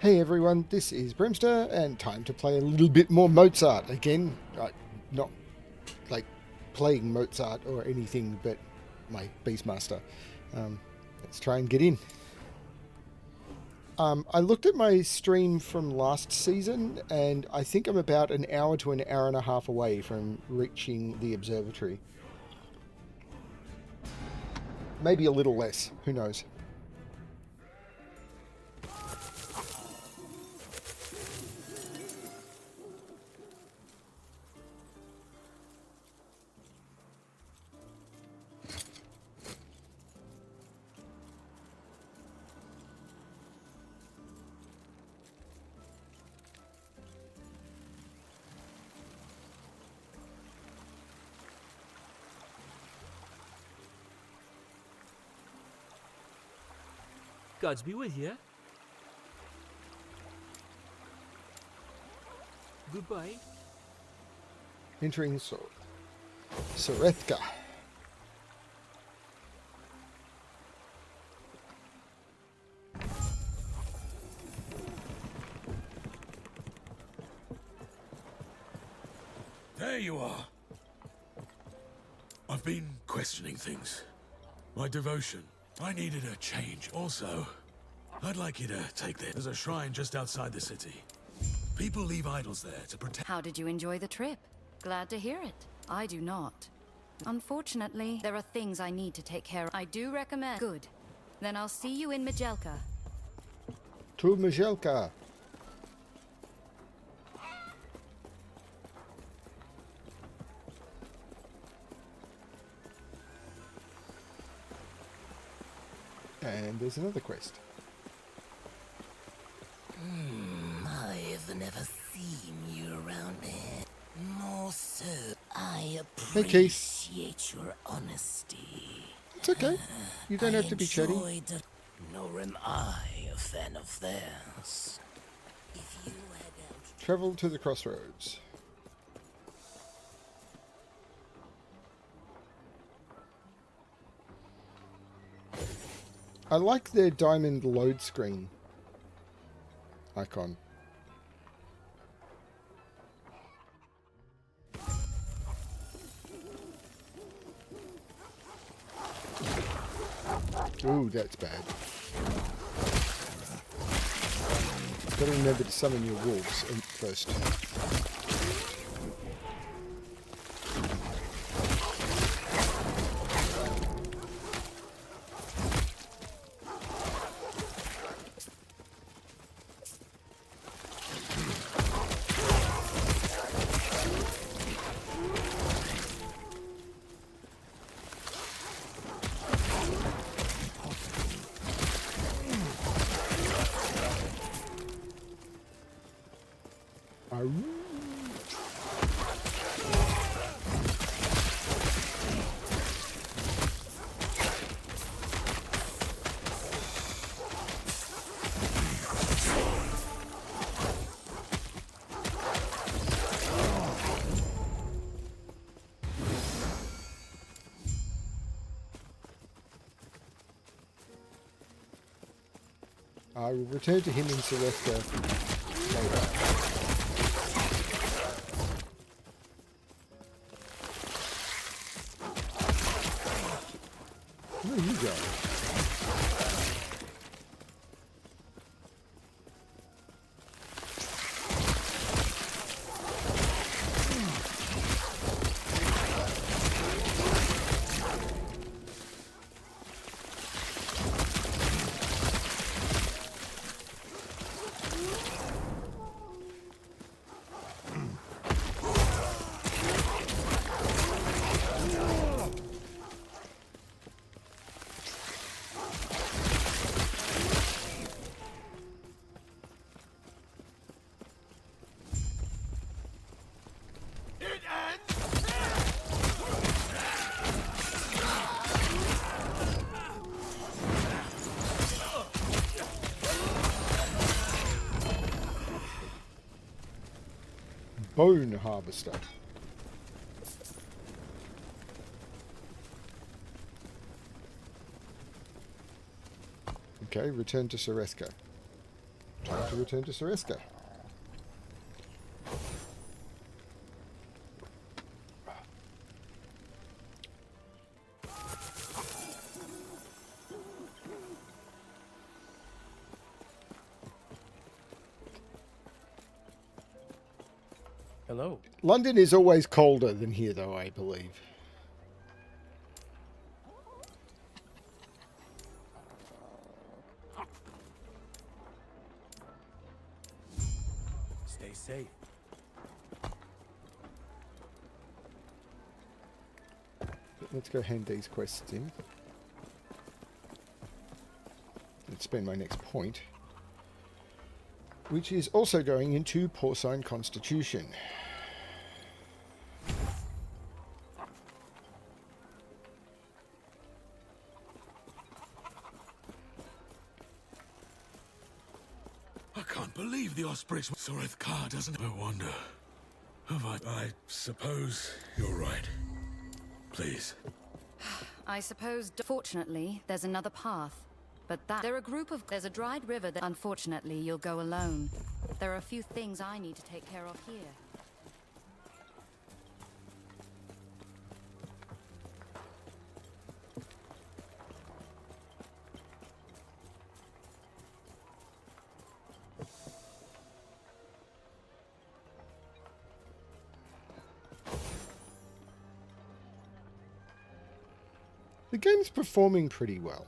Hey everyone, this is Brimster, and time to play a little bit more Mozart. Again, not like playing Mozart or anything, but my Beastmaster. Let's try and get in. I looked at my stream from last season, and I think I'm about an hour to an hour and a half away from reaching the observatory. Maybe a little less, who knows. Gods be with you. Goodbye. Entering Sorethka. There you are. I've been questioning things. My devotion. I needed a change. Also, I'd like you to take this. There's a shrine just outside the city. People leave idols there to protect. How did you enjoy the trip? Glad to hear it. I do not. Unfortunately, there are things I need to take care of. I do recommend. Good. Then I'll see you in Majelka. To Majelka. And there's another quest. I've never seen you around here. More so, I Hey, Keith. appreciate your honesty. It's okay. You don't have to be chatty. Nor am I a fan of theirs. If you head out... Travel to the crossroads. I like their diamond load screen icon. Ooh, that's bad. Gotta remember to summon your wolves first. I will return to him in Sorethka later. Where are you going? Bone harvester. Okay, return to Sorethka. to return to Sereska. Hello. London is always colder than here, though, I believe. Stay safe. Let's go hand these quests in. Let's spend my next point, which is also going into Porcine Constitution. I can't believe the Ospreys. Soreth Ka doesn't. I wonder. Have I suppose you're right. Please. I suppose, fortunately, there's another path. But there's a dried river that, unfortunately, you'll go alone. There are a few things I need to take care of here. The game's performing pretty well.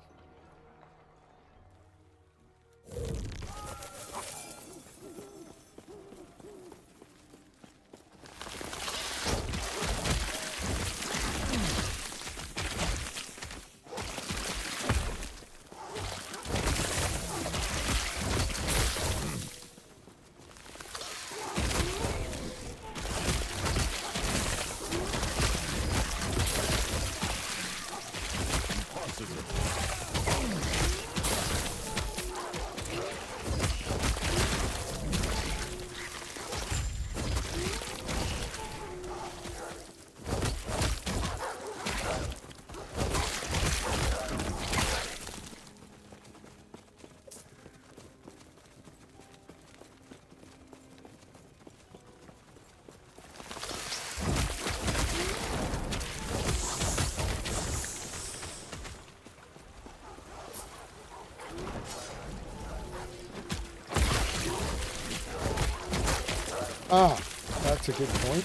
Ah, that's a good point.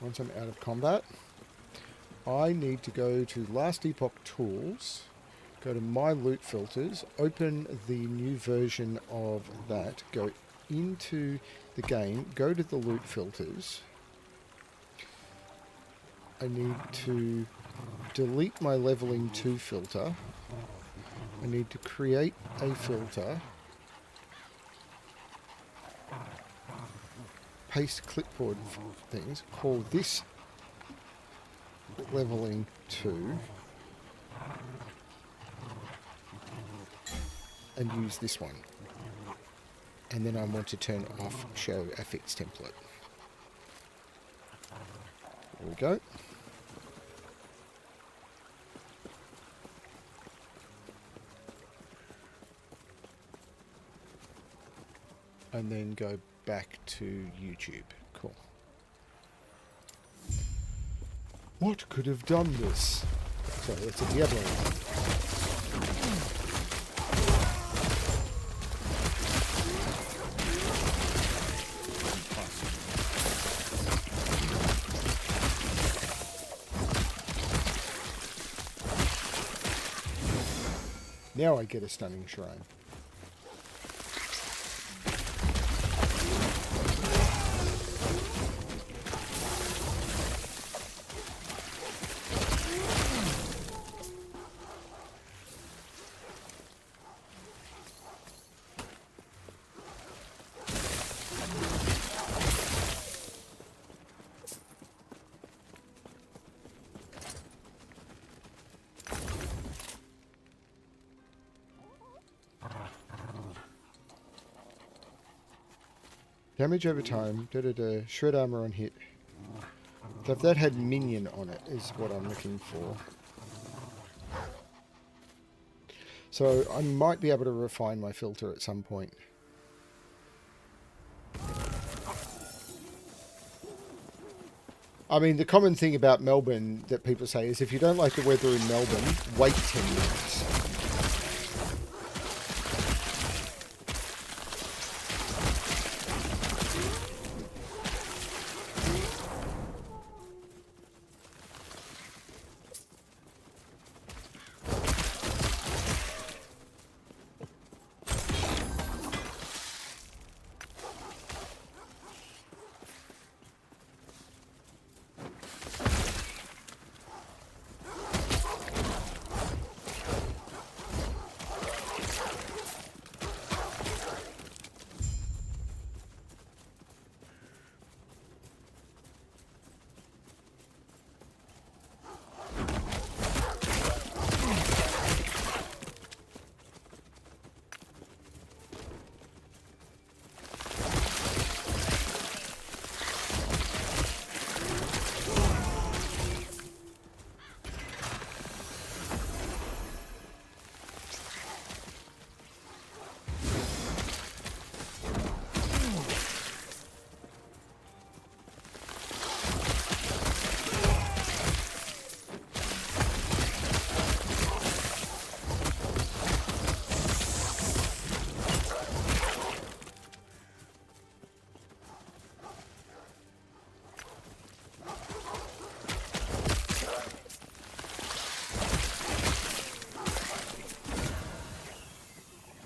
Once I'm out of combat, I need to go to Last Epoch Tools, go to My Loot Filters, open the new version of that, go into the game, go to the Loot Filters. I need to delete my Leveling 2 filter. I need to create a filter, paste clipboard things, call this Leveling 2, and use this one. And then I want to turn off Show Affix Template. There we go. And then go back to YouTube. Cool. What could have done this? Sorry, that's a Diablo one. Now I get a stunning shrine. Damage over time, shred armor on hit. So if that had minion on it is what I'm looking for. So I might be able to refine my filter at some point. I mean, the common thing about Melbourne that people say is if you don't like the weather in Melbourne, wait 10 minutes.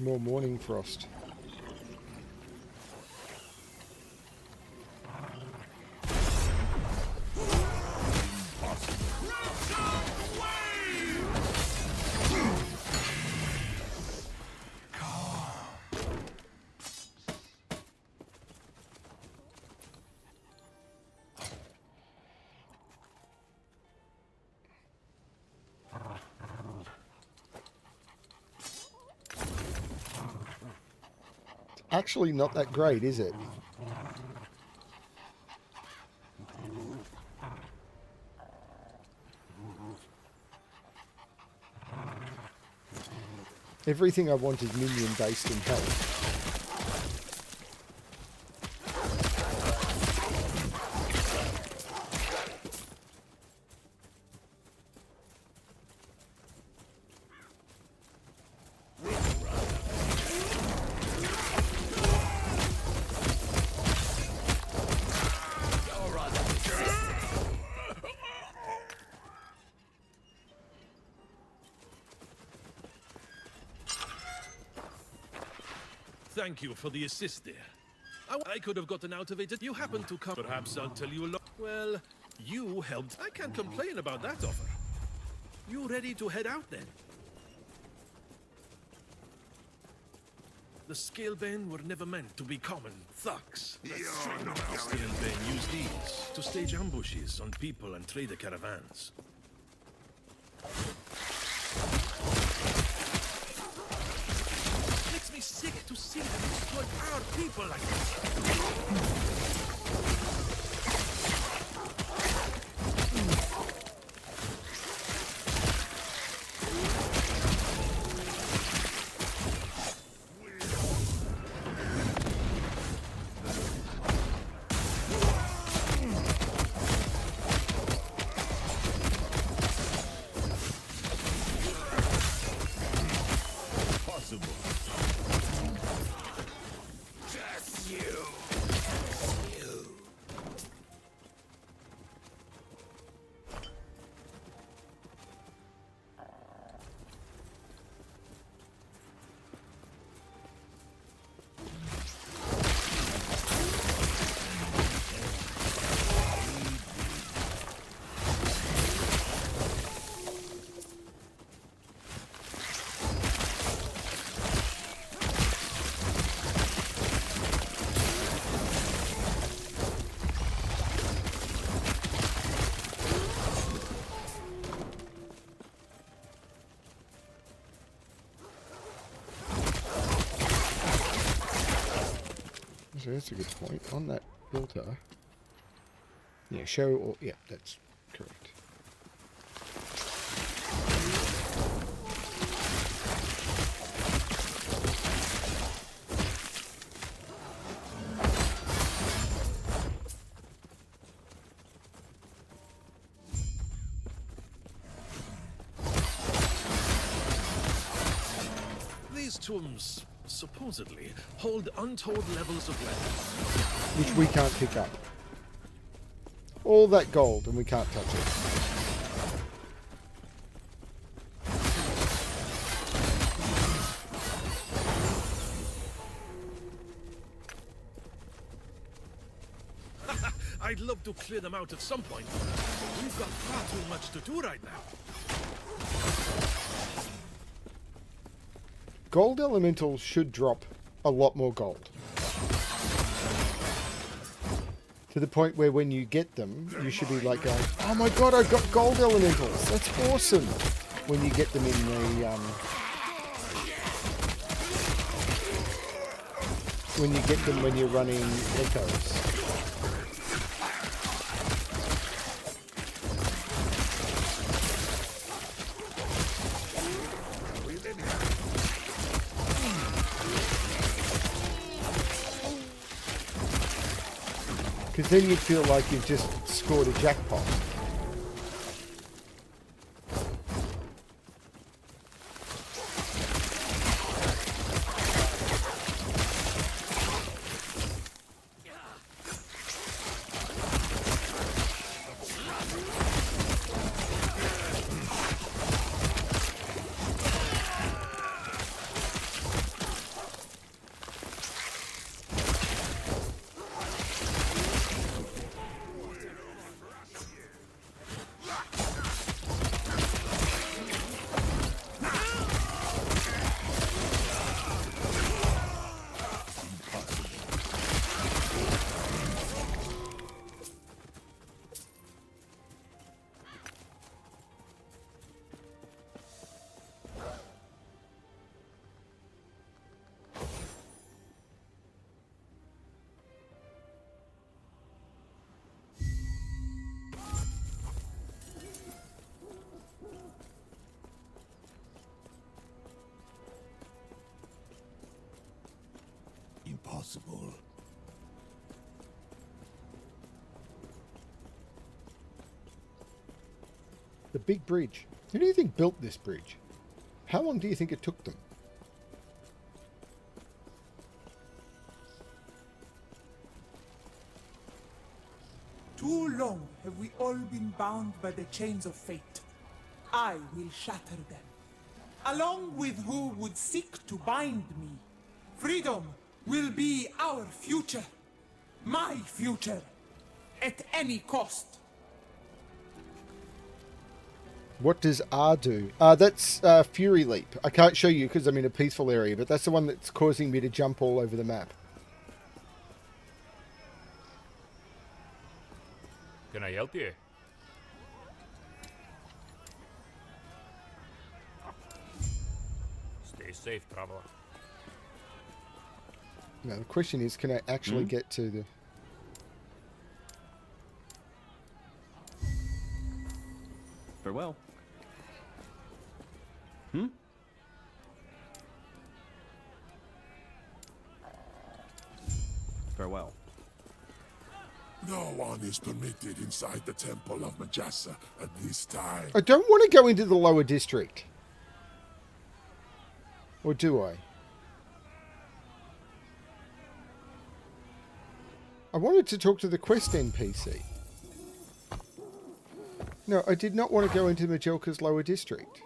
More morning frost. Actually not that great, is it? Everything I want is minion based in health. Thank you for the assist there. I could have gotten out of it if you happened to come. Perhaps I'll tell you a lot. Well, you helped. I can't complain about that offer. You ready to head out then? The Scalebane were never meant to be common thugs. The Scalebane used these to stage ambushes on people and trader caravans. Makes me sick to see them exploit our people like this. So that's a good point. On that filter, yeah, show or yeah, that's correct. tombs, supposedly, hold untold levels of wealth. which we can't pick up. All that gold, and we can't touch it. I'd love to clear them out at some point. We've got far too much to do right now. Gold elementals should drop a lot more gold. To the point where when you get them, you should be like going, oh my god, I got gold elementals. That's awesome. When you get them in the, when you get them when you're running echoes. Because then you feel like you've just scored a jackpot. Impossible. The big bridge. Who do you think built this bridge? How long do you think it took them? Too long have we all been bound by the chains of fate. I will shatter them, along with who would seek to bind me. Freedom will be our future. My future. At any cost. What does R do? That's Fury Leap. I can't show you because I'm in a peaceful area, but that's the one that's causing me to jump all over the map. Can I help you? Stay safe, traveler. Now the question is, can I actually get to the... Farewell. Farewell. No one is permitted inside the Temple of Majasa at this time. I don't want to go into the lower district. Or do I? I wanted to talk to the quest NPC. No, I did not want to go into Majelka's lower district.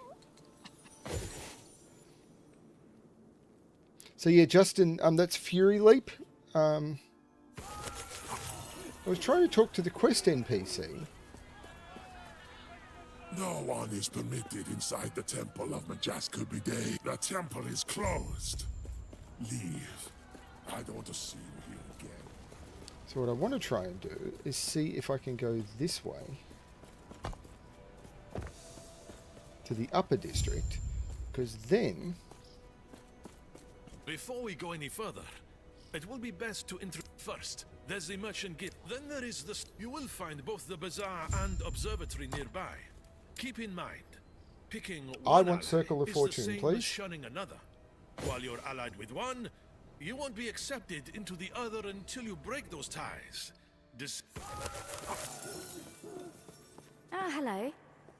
So yeah, Justin, that's Fury Leap. I was trying to talk to the quest NPC. No one is permitted inside the Temple of Majaska Day. The temple is closed. Leave. I don't want to see you here again. So what I want to try and do is see if I can go this way to the upper district, because then... Before we go any further, it will be best to first. There's the merchant guild. Then there is the... You will find both the bazaar and observatory nearby. Keep in mind, picking one want Circle of is Fortune, the same please. as shunning another. While you're allied with one, you won't be accepted into the other until you break those ties. Hello.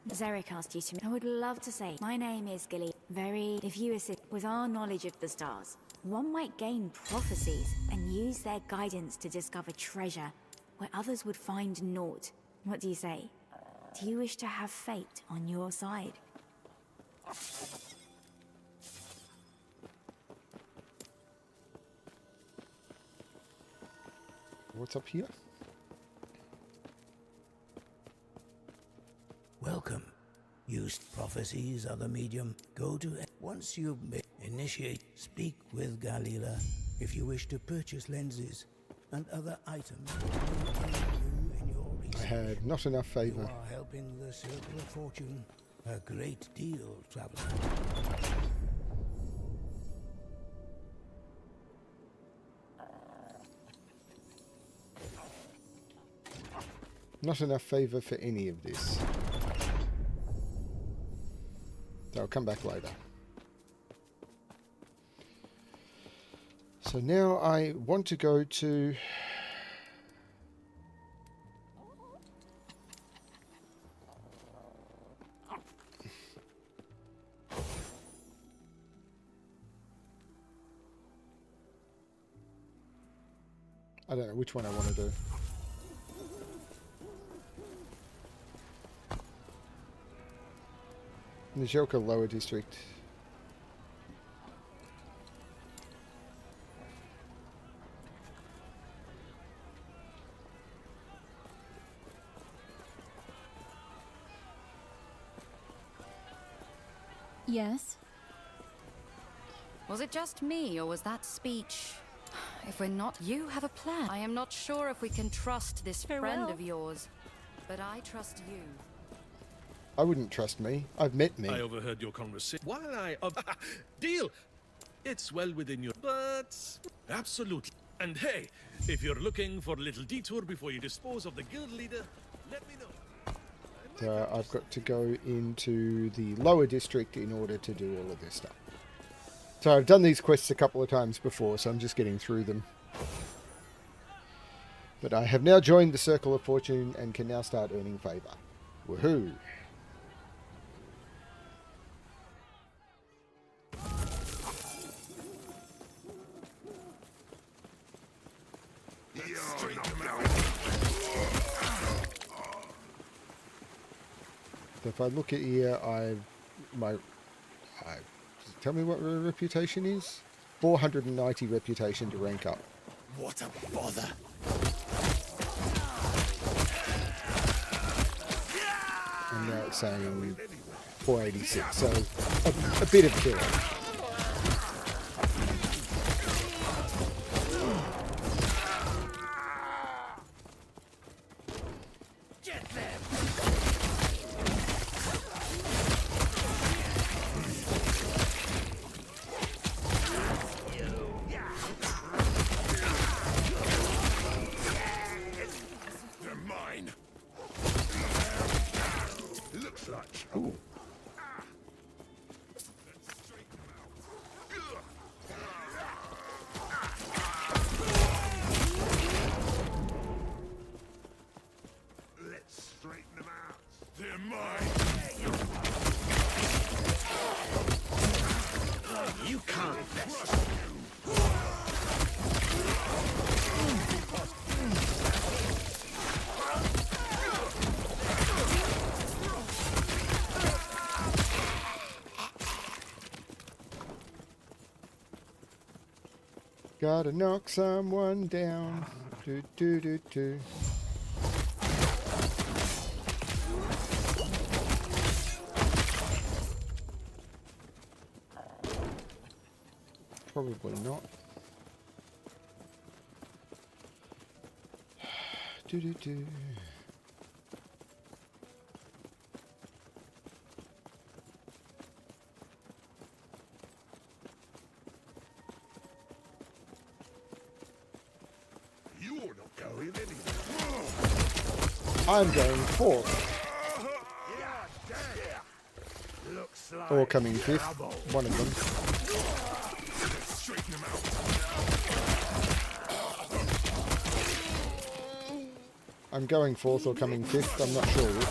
Zarek asked you to... I would love to say, my name is Gilly. If you assist with our knowledge of the stars, one might gain prophecies and use their guidance to discover treasure where others would find naught. What do you say? Do you wish to have fate on your side? What's up here? Welcome. Use prophecies, other medium. Go to... Once you initiate, speak with Galila. If you wish to purchase lenses and other items, in your I had not enough favor. You are helping the Circle of Fortune a great deal, traveler. Not enough favor for any of this. They'll come back later. So now I want to go to... I don't know which one I want to do. Nijelka Lower District. Yes? Was it just me, or was that speech... If we're not... You have a plan. I am not sure if we can trust this friend of yours, but I trust you. I wouldn't trust me. I've met me. I overheard your conversation. While I... deal! It's well within your... But... Absolutely. And hey, if you're looking for a little detour before you dispose of the guild leader, let me know. So I've got to go into the lower district in order to do all of this stuff. So I've done these quests a couple of times before, so I'm just getting through them. But I have now joined the Circle of Fortune and can now start earning favor. Woohoo! So if I look at here, tell me what reputation is? 490 reputation to rank up. What a bother! And now it's saying 486, so a bit of killing. Gotta knock someone down. Do do do do. Probably not. Do do do. I'm going fourth. Or coming fifth. One of them. I'm going fourth or coming fifth. I'm not sure which.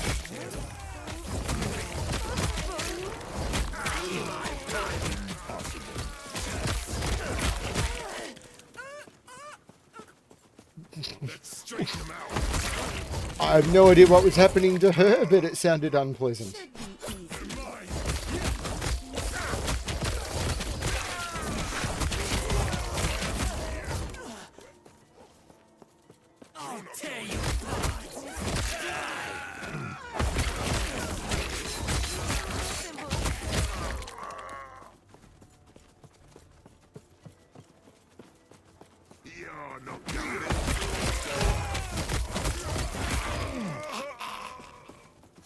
Let's straighten them out. I have no idea what was happening to her, but it sounded unpleasant.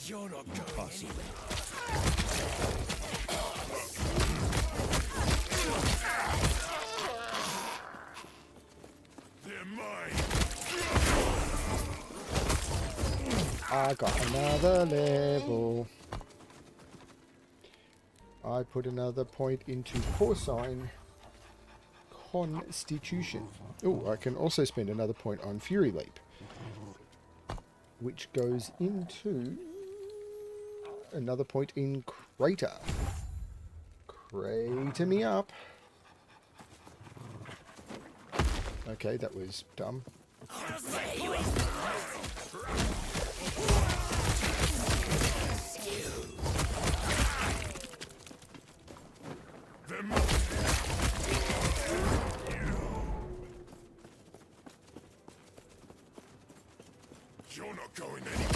You're not going anywhere. They're mine. I got another level. I put another point into porcine constitution. Oh, I can also spend another point on Fury Leap, which goes into another point in Crater. Crater me up. Okay, that was dumb. You're not going anywhere.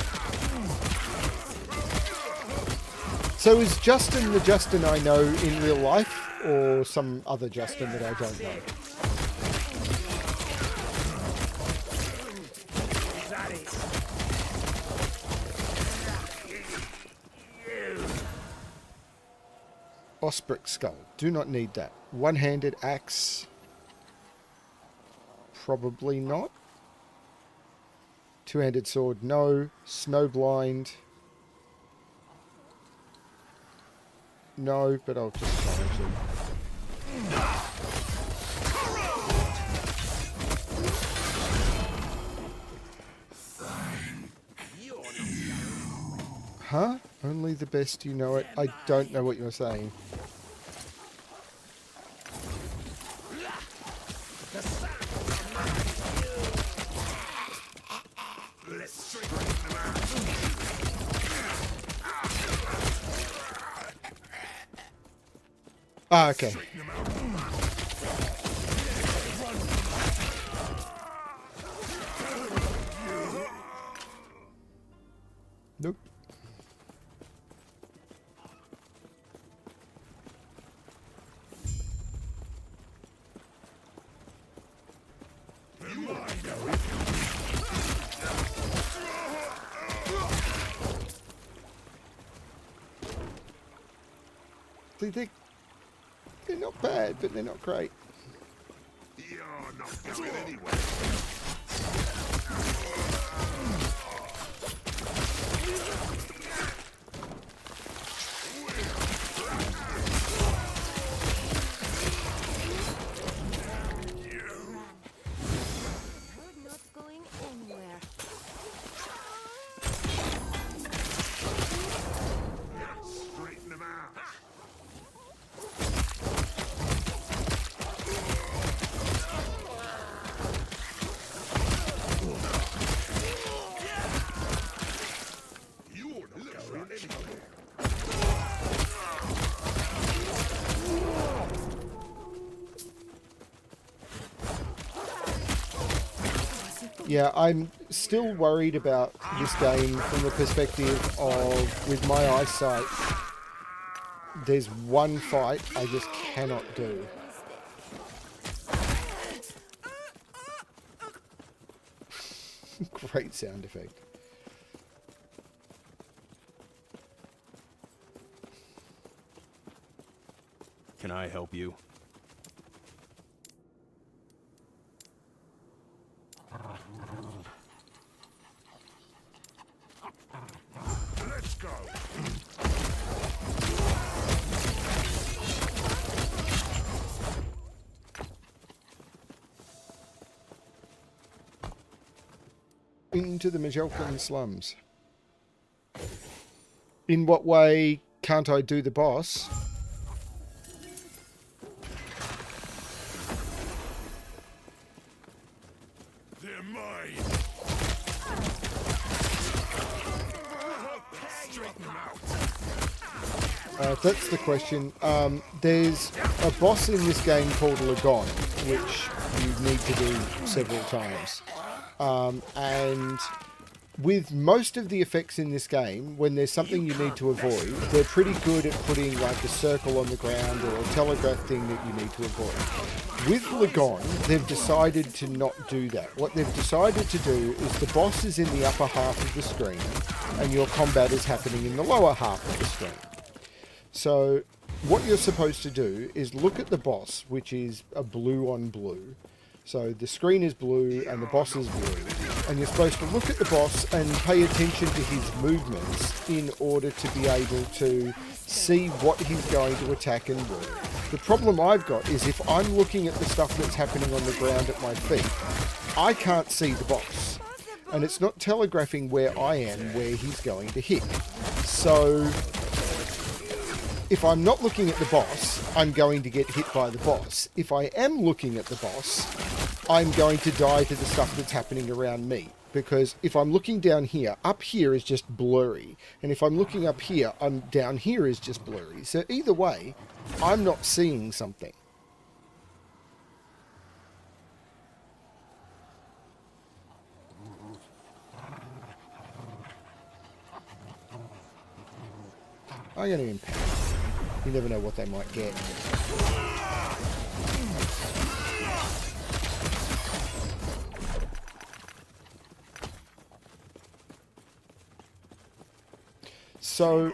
So is Justin the Justin I know in real life, or some other Justin that I don't know? Ospric Skull. Do not need that. One-handed axe. Probably not. Two-handed sword. No. Snowblind. No, but I'll just challenge him. Huh? Only the best you know it. I don't know what you're saying. Ah, okay. Nope. They're not bad, but they're not great. You're not going anywhere. Not going anywhere. Straighten them out. Yeah, I'm still worried about this game from the perspective of, with my eyesight, there's one fight I just cannot do. Great sound effect. Can I help you? Let's go. Into the Majelkan slums. In what way can't I do the boss? They're mine. way. That's the question. There's a boss in this game called Lagon, which you need to do several times. And with most of the effects in this game, when there's something you need to avoid, they're pretty good at putting like a circle on the ground or a telegraph thing that you need to avoid. With Lagon, they've decided to not do that. What they've decided to do is the boss is in the upper half of the screen and your combat is happening in the lower half of the screen. So what you're supposed to do is look at the boss, which is a blue on blue. So the screen is blue and the boss is blue. And you're supposed to look at the boss and pay attention to his movements in order to be able to see what he's going to attack and do. The problem I've got is if I'm looking at the stuff that's happening on the ground at my feet, I can't see the boss. And it's not telegraphing where I am, where he's going to hit. So if I'm not looking at the boss, I'm going to get hit by the boss. If I am looking at the boss, I'm going to die to the stuff that's happening around me. Because if I'm looking down here, up here is just blurry. And if I'm looking up here, down here is just blurry. So either way, I'm not seeing something. I'm going to impact. You never know what they might get. So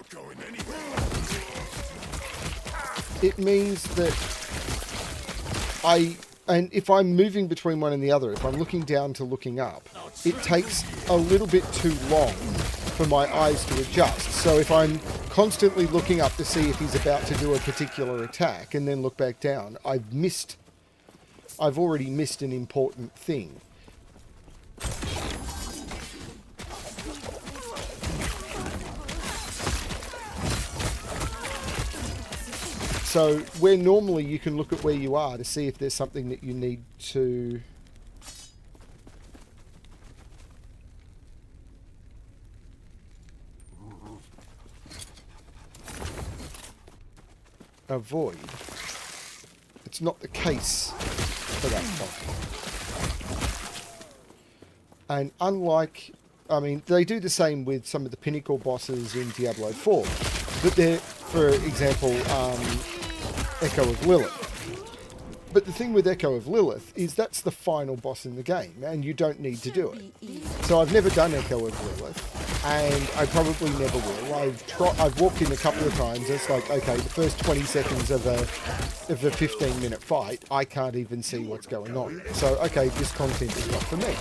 it means that and if I'm moving between one and the other, if I'm looking down to looking up, it takes a little bit too long for my eyes to adjust. So if I'm constantly looking up to see if he's about to do a particular attack and then look back down, I've already missed an important thing. So where normally you can look at where you are to see if there's something that you need to avoid, it's not the case for that fight. And unlike, I mean, they do the same with some of the pinnacle bosses in Diablo 4, but they're, for example, Echo of Lilith. But the thing with Echo of Lilith is that's the final boss in the game, and you don't need to do it. So I've never done Echo of Lilith, and I probably never will. I've walked in a couple of times. It's like, okay, the first 20 seconds of a 15-minute fight, I can't even see what's going on. So, okay, this content is not for me.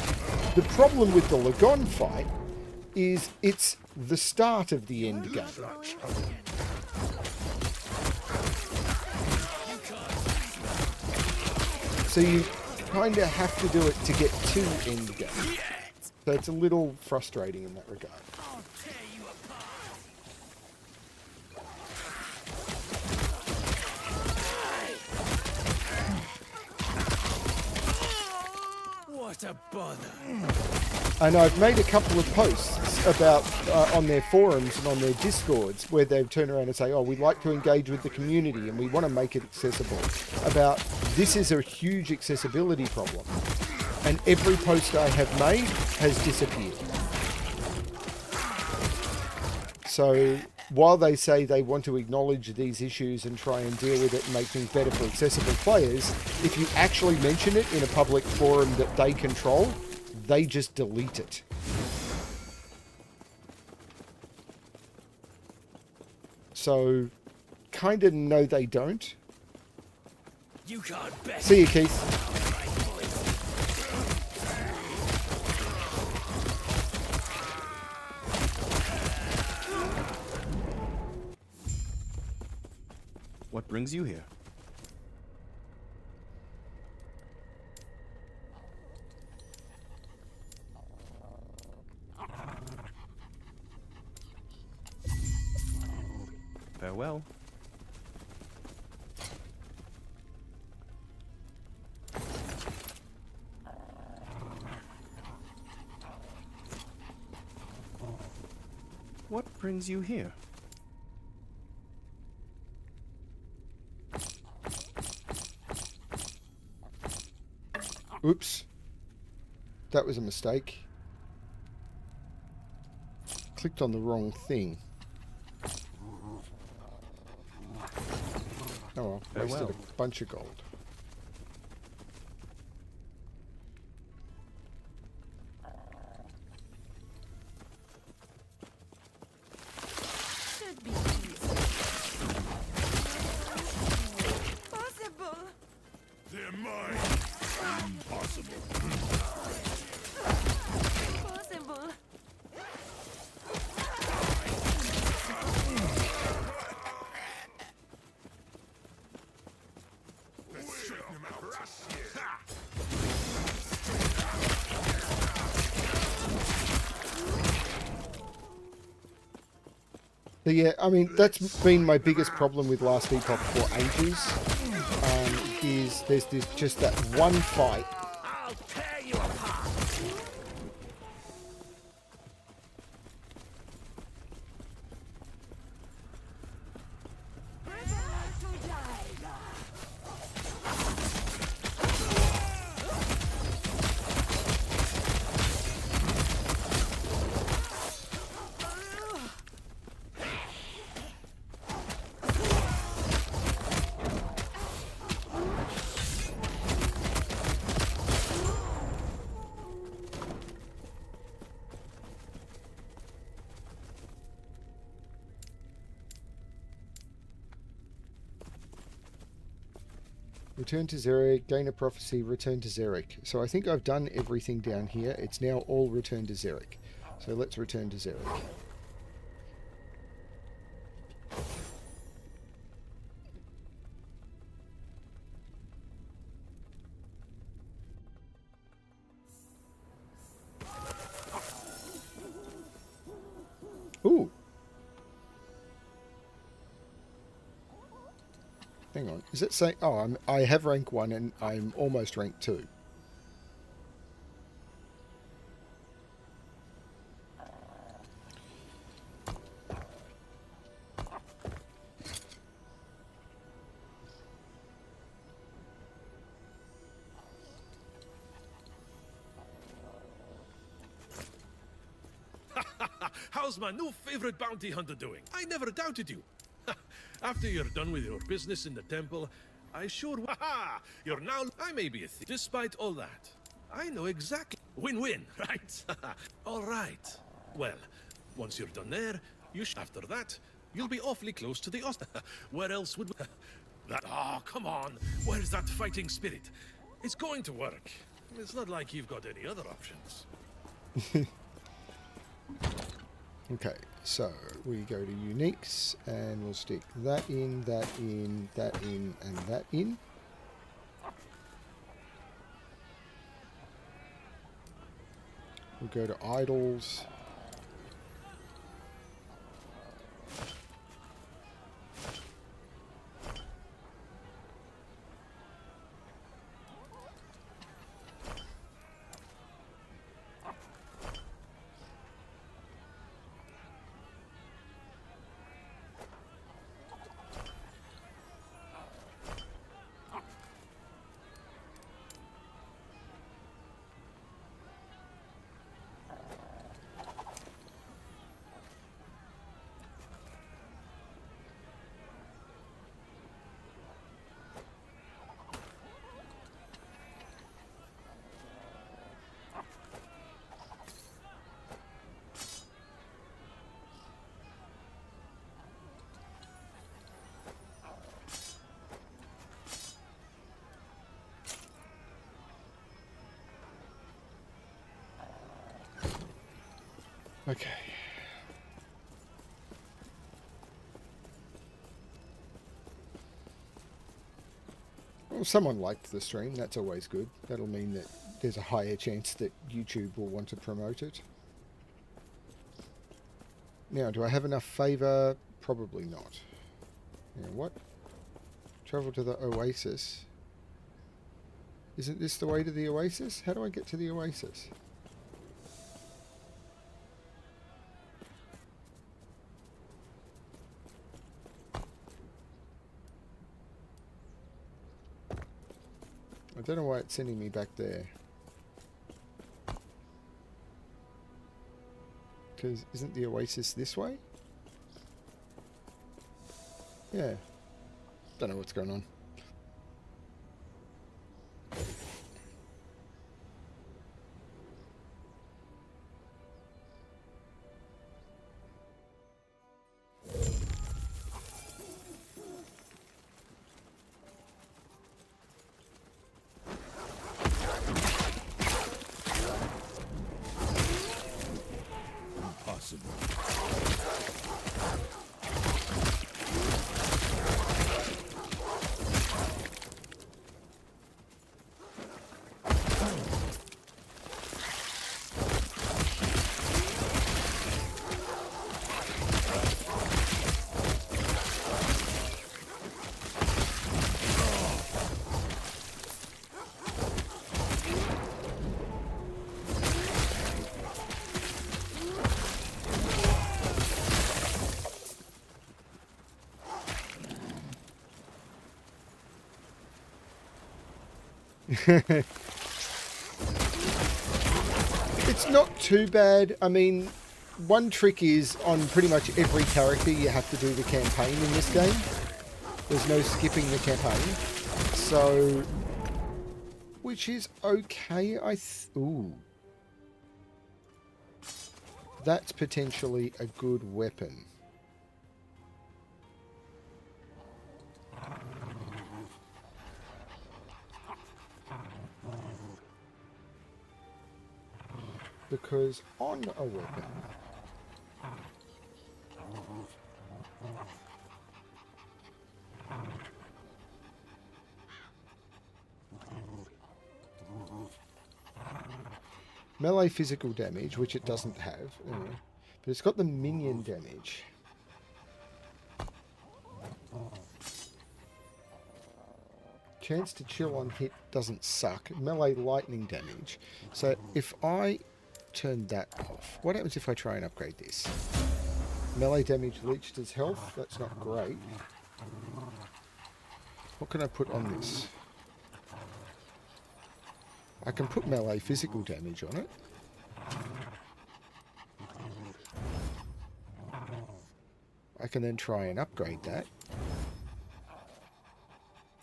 The problem with the Lagon fight is it's the start of the end game. So you kind of have to do it to get to end game. So it's a little frustrating in that regard. What a bother. And I've made a couple of posts about on their forums and on their discords where they've turned around and say, oh, we'd like to engage with the community and we want to make it accessible. About this is a huge accessibility problem. And every post I have made has disappeared. So while they say they want to acknowledge these issues and try and deal with it and make things better for accessible players, if you actually mention it in a public forum that they control, they just delete it. So, kind of no they don't. You can't bet. See you, Keith. What brings you here? Farewell. What brings you here? Oops. That was a mistake. Clicked on the wrong thing. Oh well, wasted Farewell. a bunch of gold. Should be easy. Possible. They're mine. Impossible. Possible. Let's straighten them out. But yeah, I mean, that's been my biggest problem with Last Epoch for ages, is there's this, just that one fight. I'll tear you apart. Return to Xeric, gain a prophecy, return to Xeric. So I think I've done everything down here. It's now all return to Xeric. So let's return to Xeric. Ooh. Hang on. Is it saying... Oh, I have rank 1 and I'm almost rank 2. How's my new favorite bounty hunter doing? I never doubted you. After you're done with your business in the temple, I sure... Ha! You're now... I may be a thief. Despite all that, I know exactly... Win-win, right? All right. Well, once you're done there, after that, you'll be awfully close to the Where else would... that... Oh, come on. Where's that fighting spirit? It's going to work. It's not like you've got any other options. Okay, so we go to uniques and we'll stick that in, that in, that in, and that in. We'll go to idols. Okay. Well, someone liked the stream. That's always good. That'll mean that there's a higher chance that YouTube will want to promote it. Now, do I have enough favour? Probably not. Now, what? Travel to the Oasis. Isn't this the way to the Oasis? How do I get to the Oasis? don't know why it's sending me back there. Because isn't the oasis this way? Yeah. Don't know what's going on. It's not too bad. I mean, one trick is on pretty much every character you have to do the campaign in this game. There's no skipping the campaign. So, which is okay. Ooh. That's potentially a good weapon. Because on a weapon, melee physical damage, which it doesn't have, but it's got the minion damage. Chance to chill on hit doesn't suck. Melee lightning damage. So if I turn that off, what happens if I try and upgrade this? Melee damage leached as health. That's not great. What can I put on this? I can put melee physical damage on it. I can then try and upgrade that.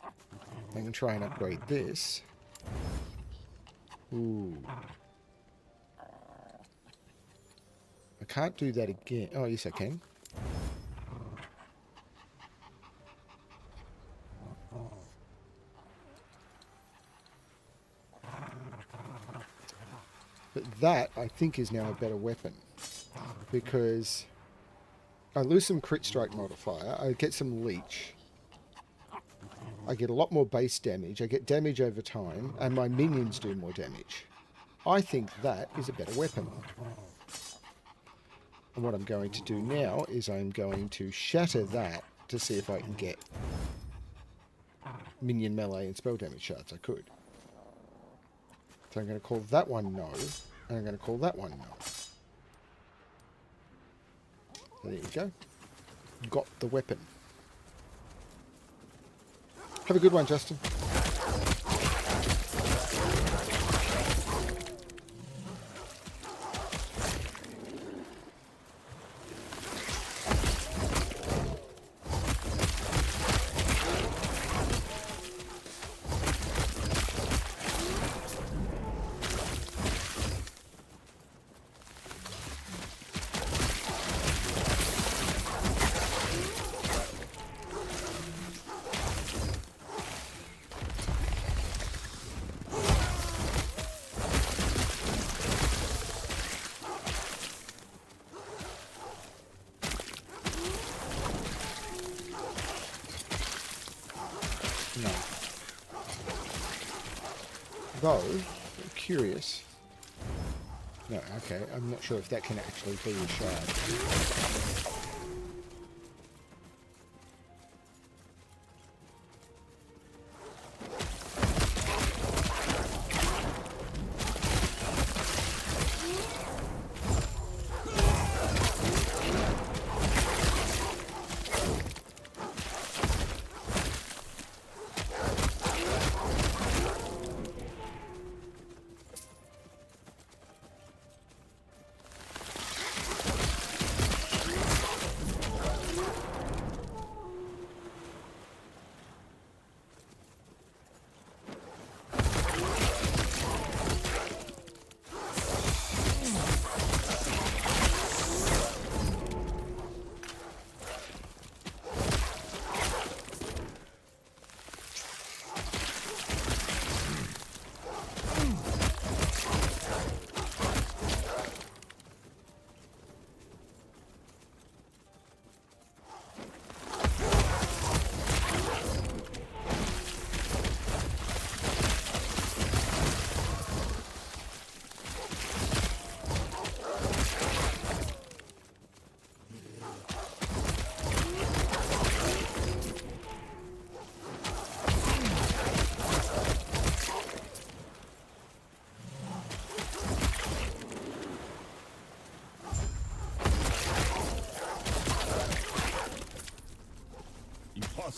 I can try and upgrade this. Ooh. I can't do that again. Oh, yes, I can. But that, I think, is now a better weapon. Because I lose some crit strike modifier. I get some leech. I get a lot more base damage. I get damage over time. And my minions do more damage. I think that is a better weapon. And what I'm going to do now is I'm going to shatter that to see if I can get minion melee and spell damage shards. I could. So I'm going to call that one no, and I'm going to call that one no. So there you go. Got the weapon. Have a good one, Justin. Though, I'm curious. No, okay, I'm not sure if that can actually be a shard.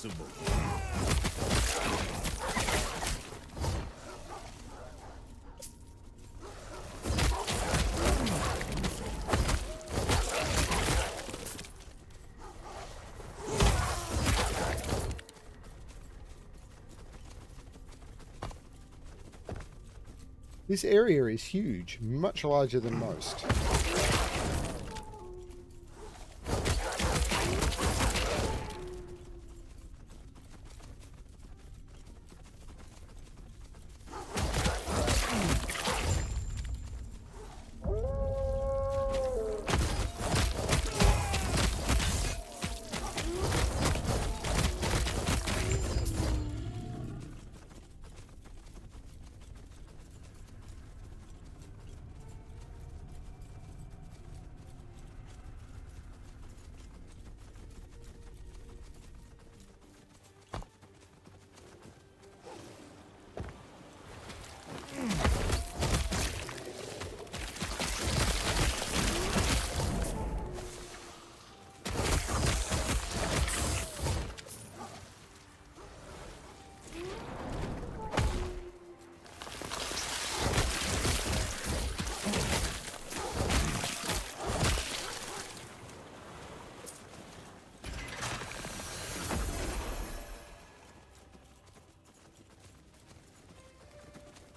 Impossible. This area is huge, much larger than most.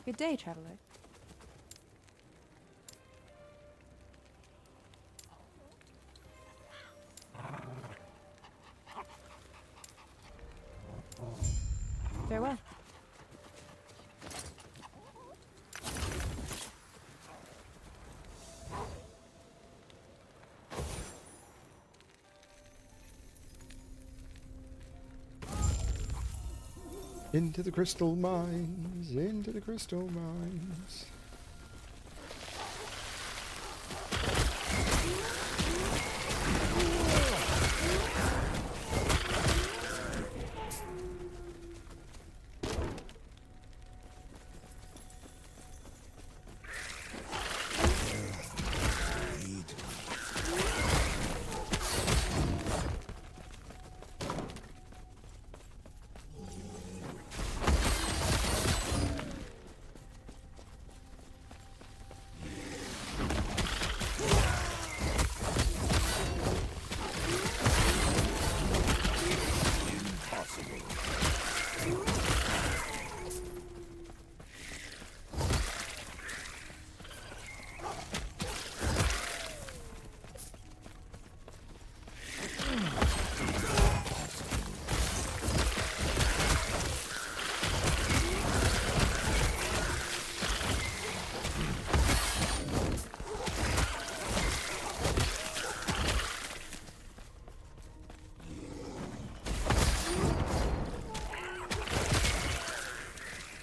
Good day, traveler. Farewell. Into the crystal mines, into the crystal mines.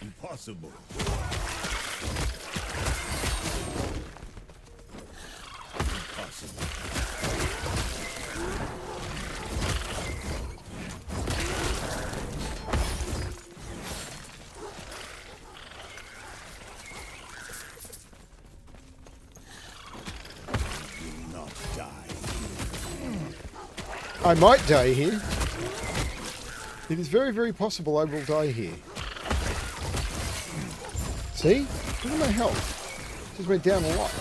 Impossible. I might die here. It is very, very possible I will die here. See? Look at my health. Just went down a lot.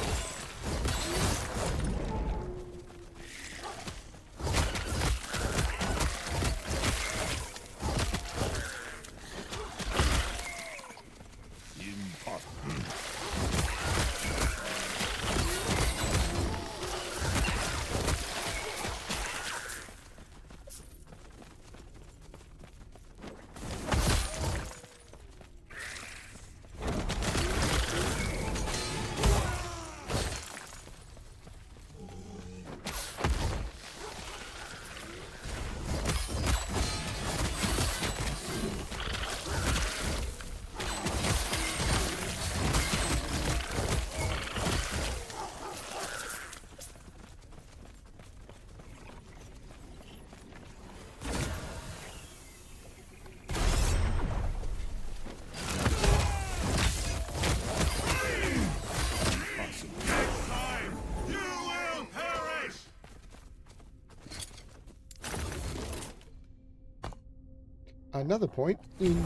another point in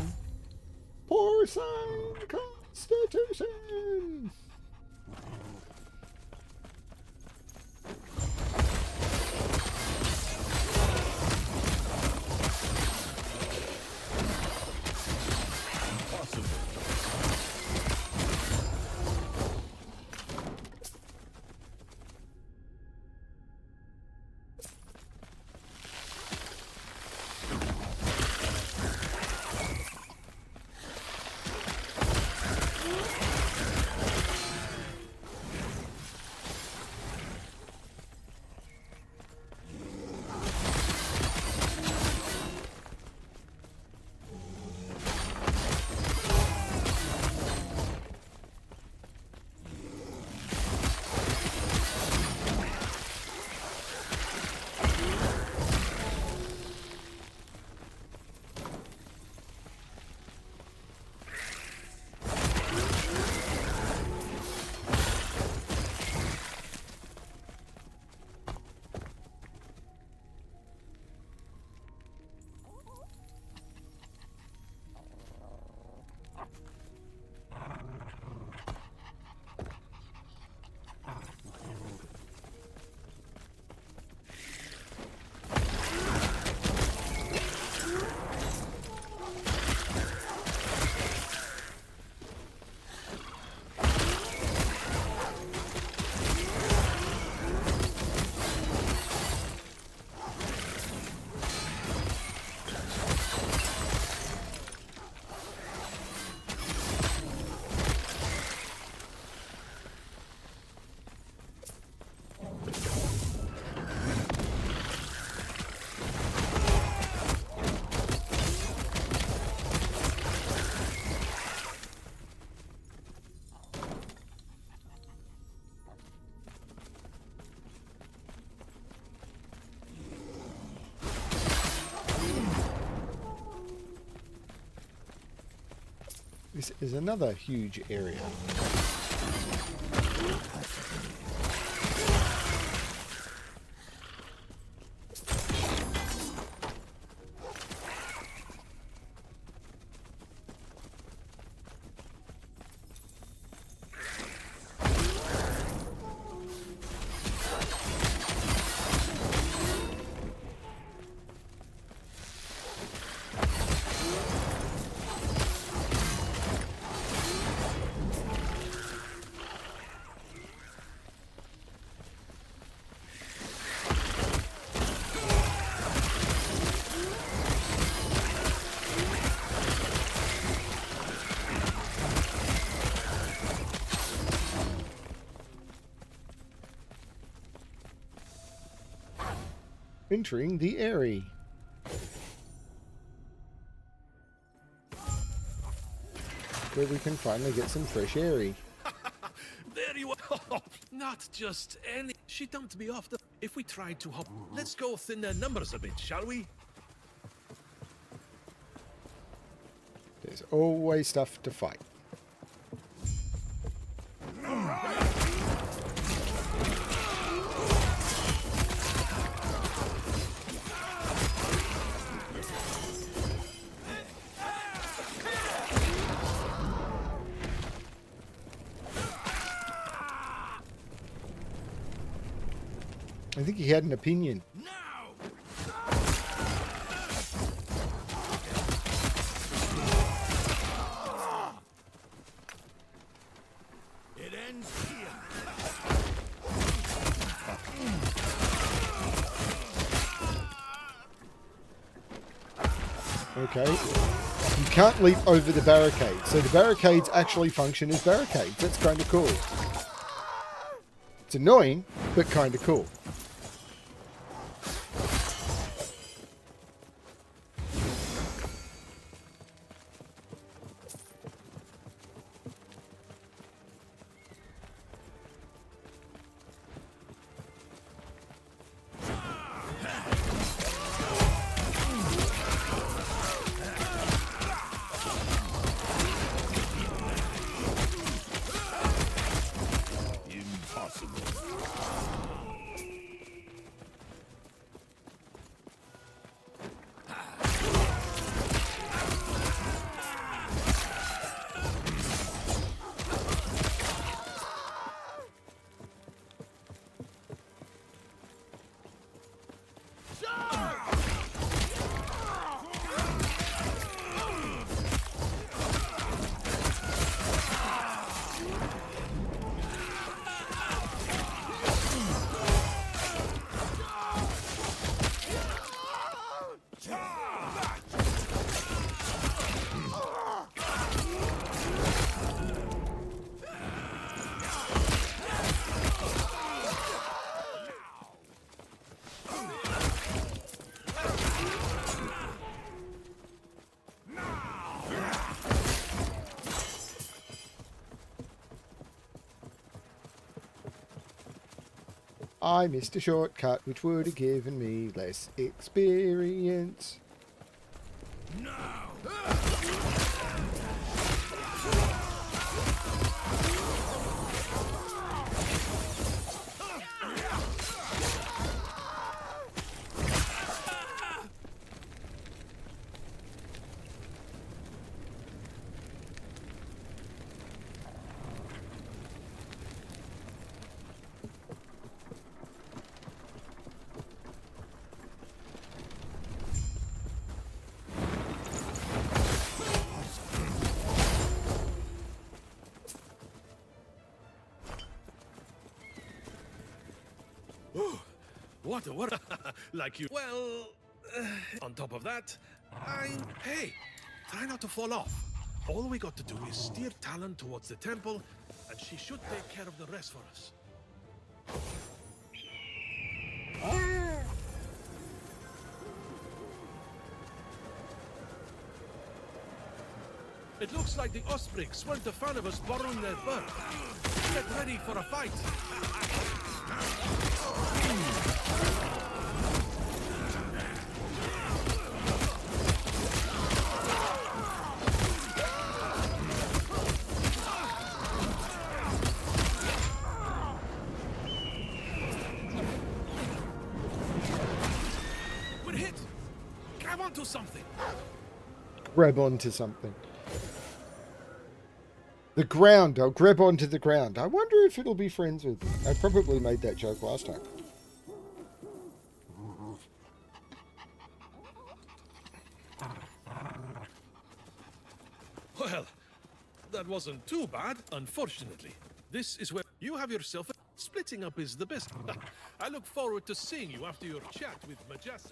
Porcine Constitution. This is another huge area. Entering the Eyrie. Where we can finally get some fresh Eyrie. There you are. Not just any. She dumped me off the. If we tried to hop, let's go thin their numbers a bit, shall we? There's always stuff to fight. I think he had an opinion. It ends here. Okay. You can't leap over the barricades. So the barricades actually function as barricades. That's kind of cool. It's annoying, but kind of cool. I missed a shortcut which would have given me less experience. What? Like you. Well, on top of that, Hey, try not to fall off. All we got to do is steer Talon towards the temple, and she should take care of the rest for us. It looks like the Ospreys weren't a fan of us borrowing their bird. Get ready for a fight. We're hit. Grab onto something. Grab onto something. The ground. I'll grab onto the ground. I wonder if it'll be friends with me. I probably made that joke last time. Well, that wasn't too bad, unfortunately. This is where you have yourself... Splitting up is the best. I look forward to seeing you after your chat with Majasa.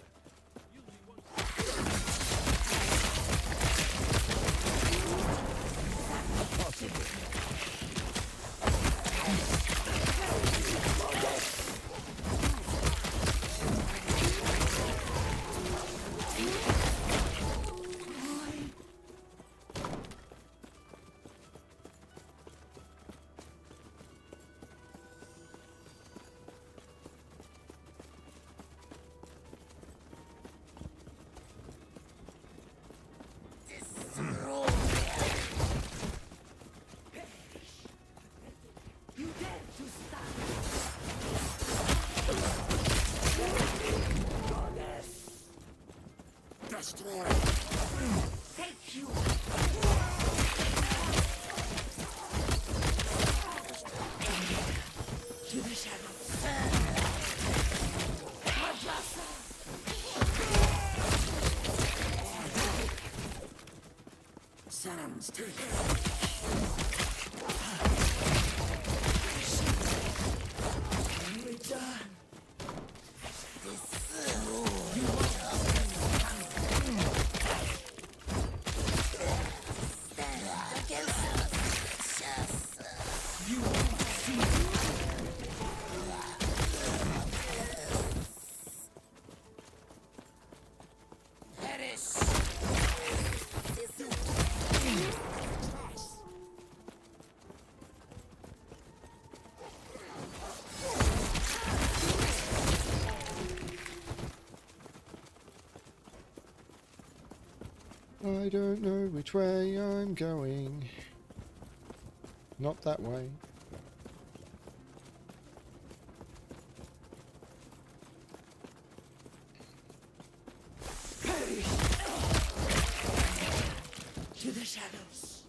Sounds taken. We're done. I don't know which way I'm going. Not that way. To the shadows.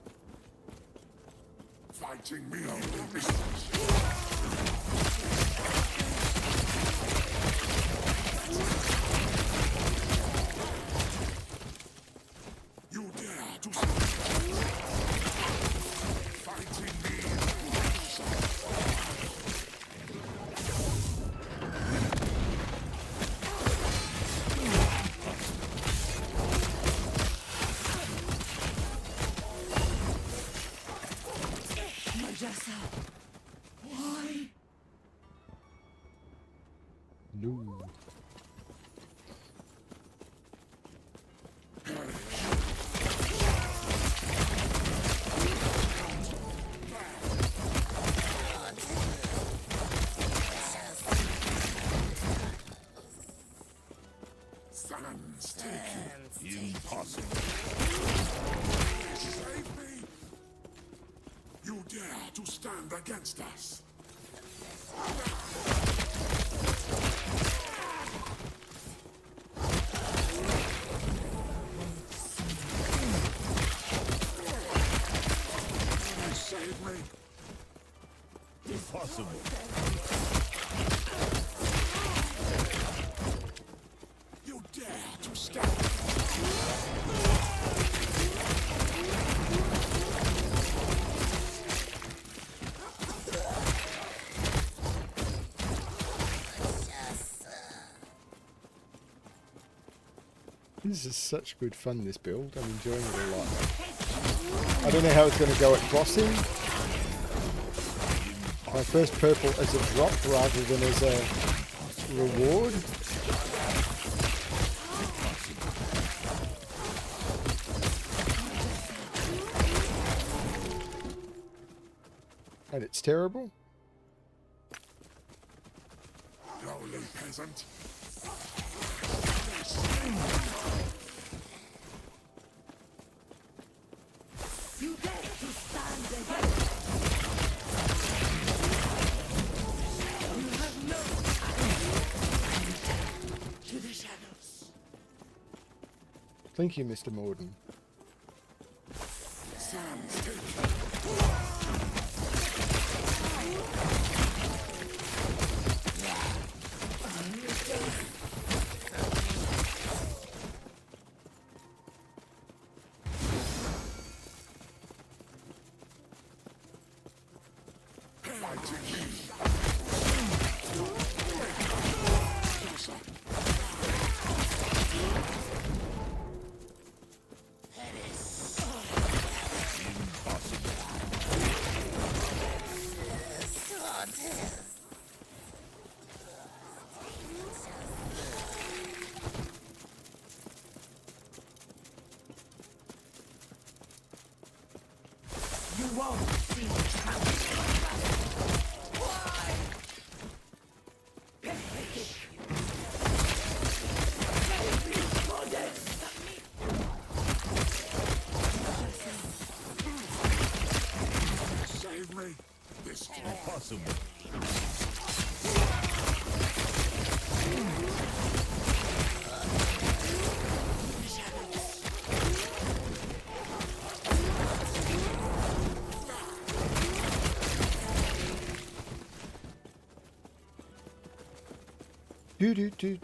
Fighting me only You dare to fighting me. Majasa. Why? No. Sans take you. Impossible. Save me! You dare to stand against us? Save me! Impossible. You dare to stand? This is such good fun, this build. I'm enjoying it a lot. I don't know how it's going to go at bossing. My first purple as a drop rather than as a reward. And it's terrible. Lowly peasant. You dare to stand against. You have no to the shadows. Thank you, Mr. Morden. You won't see me coming. Why? Save me. This is impossible.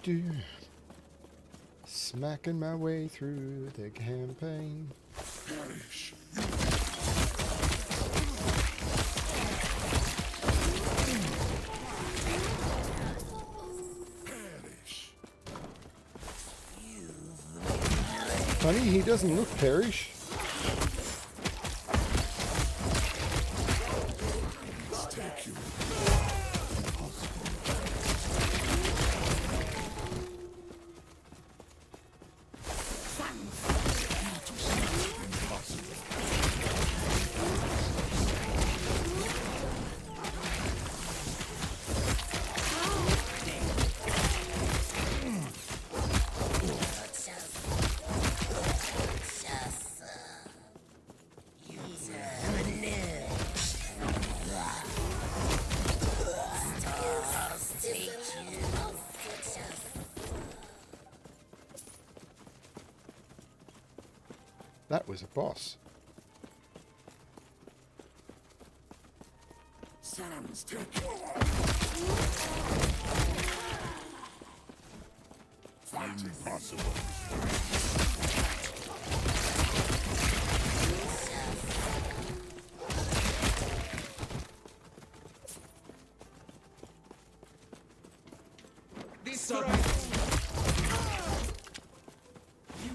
Do. Smacking my way through the campaign. Perish. Funny, he doesn't look perish. Take you. That was a boss. Sans take you. Impossible.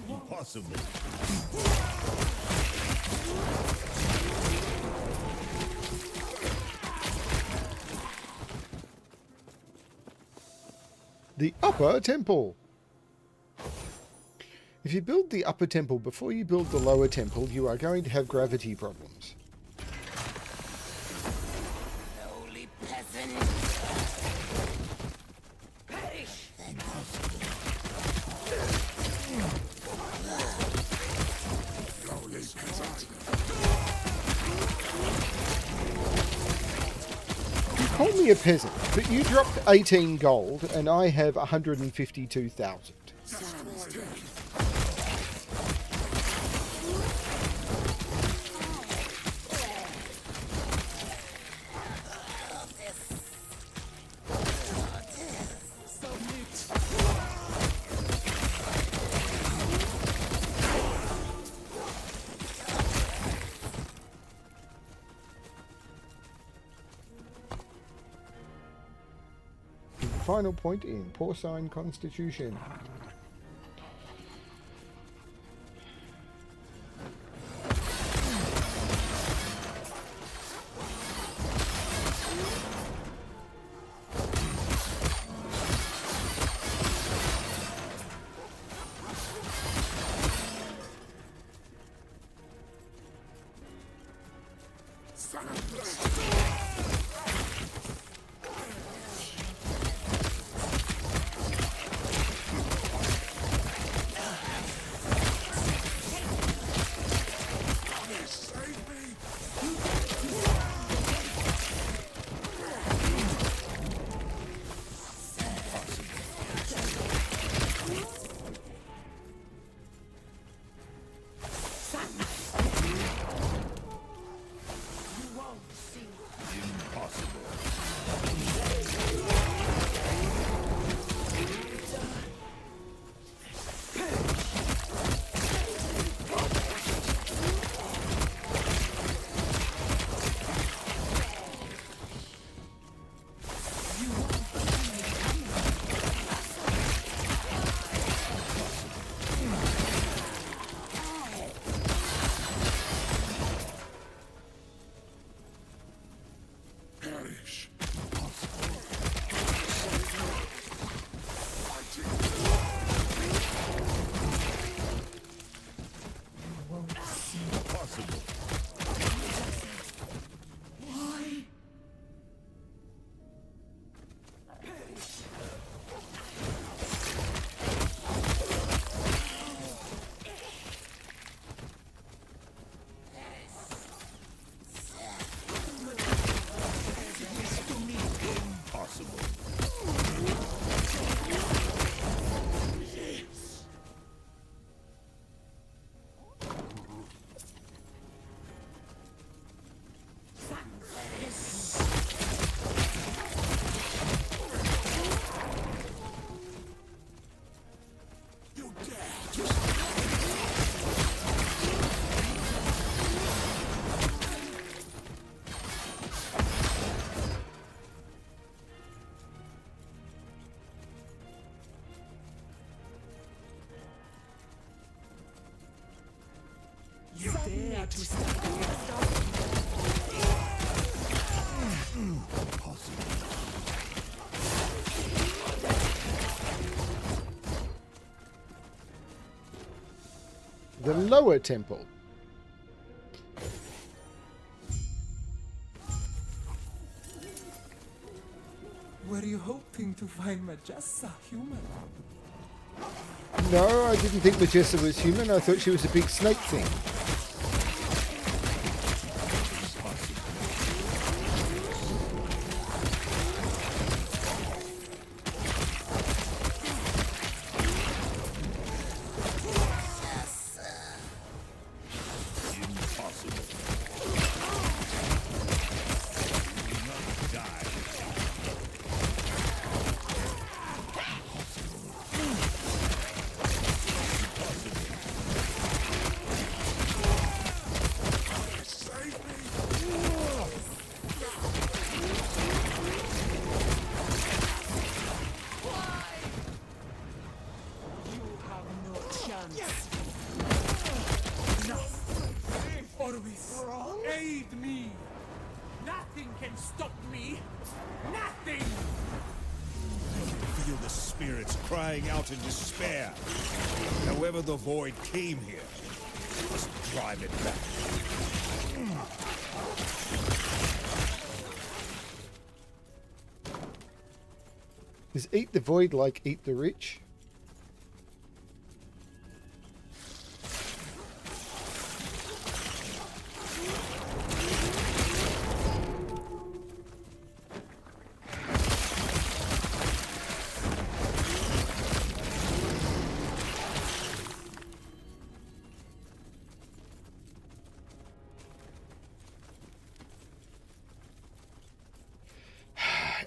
Impossible. The upper temple. If you build the upper temple before you build the lower temple, you are going to have gravity problems. Lowly peasant. Perish. only a peasant, but you dropped 18 gold and I have 152,000. Final point in porcine constitution. You dare to stand against us? The lower temple. Were you hoping to find Majessa human? No, I didn't think Majessa was human. I thought she was a big snake thing. Aid me! Nothing can stop me! Nothing! Feel the spirits crying out in despair. However the void came here, must drive it back. Is eat the void like eat the rich?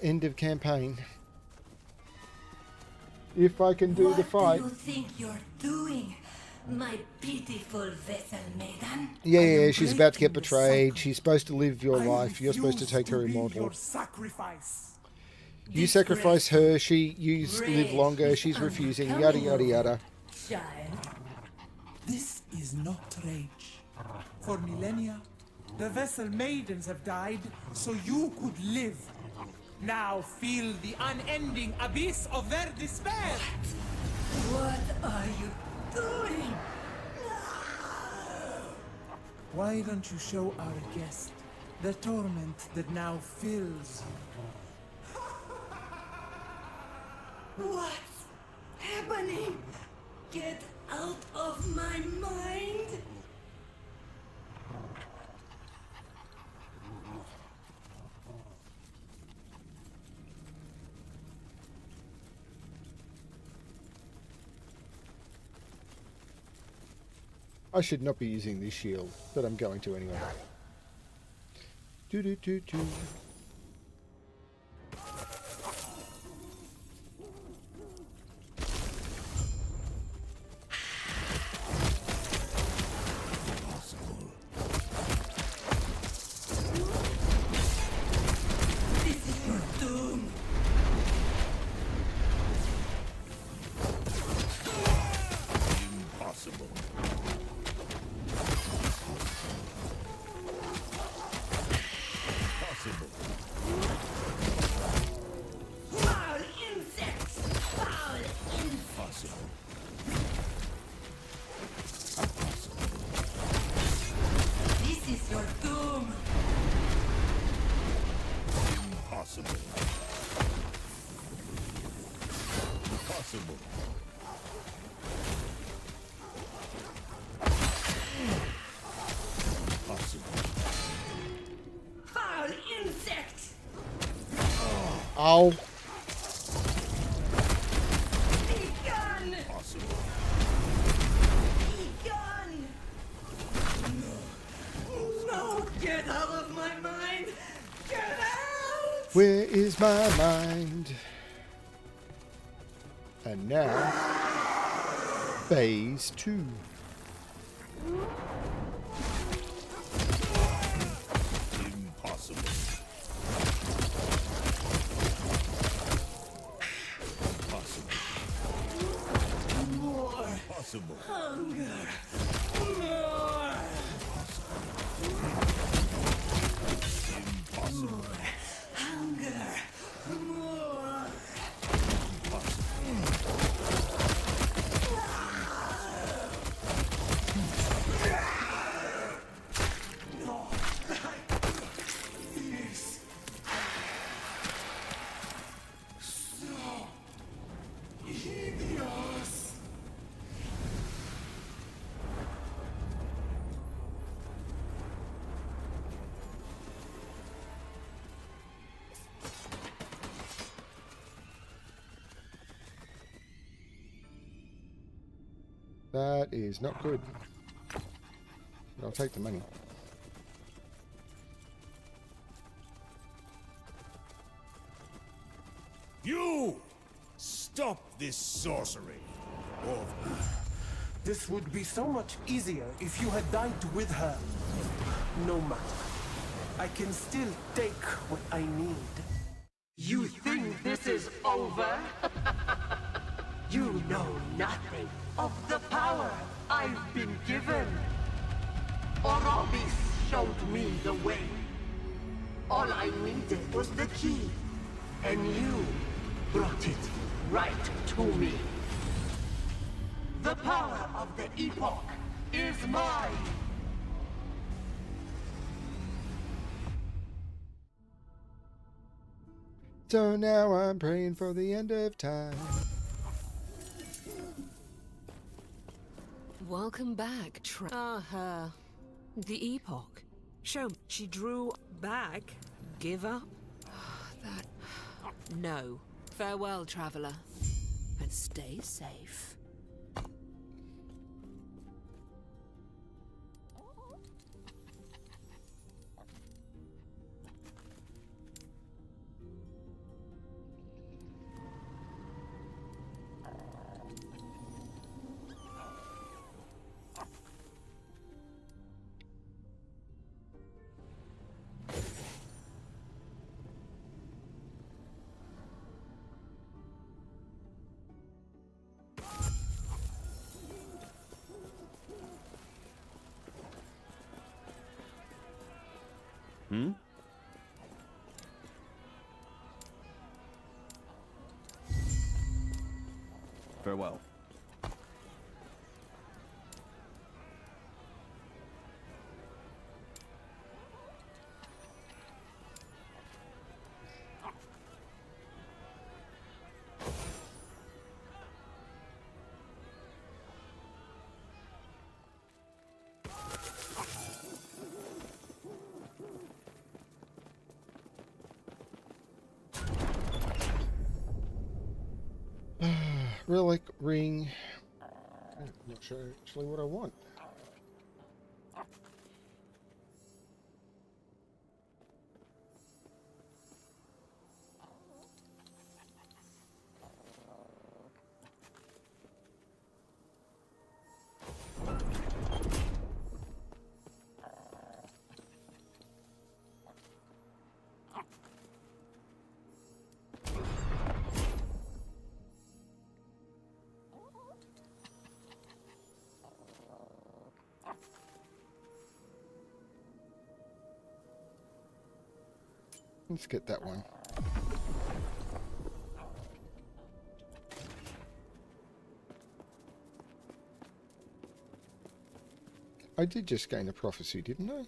end of campaign. If I can do the fight. What do you think you're doing, my pitiful vessel maiden? Yeah, she's about to get betrayed. She's supposed to live your life. You're supposed to take her immortal. Your sacrifice. You sacrifice her. You live longer. She's refusing. Yada yada yada. Child. This is not rage. For millennia, the vessel maidens have died so you could live. Now feel the unending abyss of their despair. What are you doing? Why don't you show our guest the torment that now fills you? What's happening? Get out of my mind! I should not be using this shield, but I'm going to anyway. Do do do do. This is your doom! Impossible. Foul insects! Foul Impossible. This is your doom! Impossible. Impossible. Impossible. Foul insect! Ow. Be gone! Impossible. Be gone! No! Get out of my mind! Get out! Where is my mind? And now, phase 2. Impossible. Impossible. More Impossible. hunger! More! Impossible. More hunger! More! This. So hideous. That is not good. But I'll take the money. You! Stop this sorcery. Or This would be so much easier if you had died with her. No matter. I can still take what I need. You think this is over? You know nothing of the power I've been given. Orobis showed me the way. All I needed was the key, and you brought it right to me. The power of the Epoch is mine. So now I'm praying for the end of time. Welcome back, her. The Epoch. Show me. She drew back. Give up? That... No. Farewell, traveler. And stay safe. Hmm? Farewell. Relic ring. I'm not sure actually what I want. Let's get that one. I did just gain a prophecy, didn't I?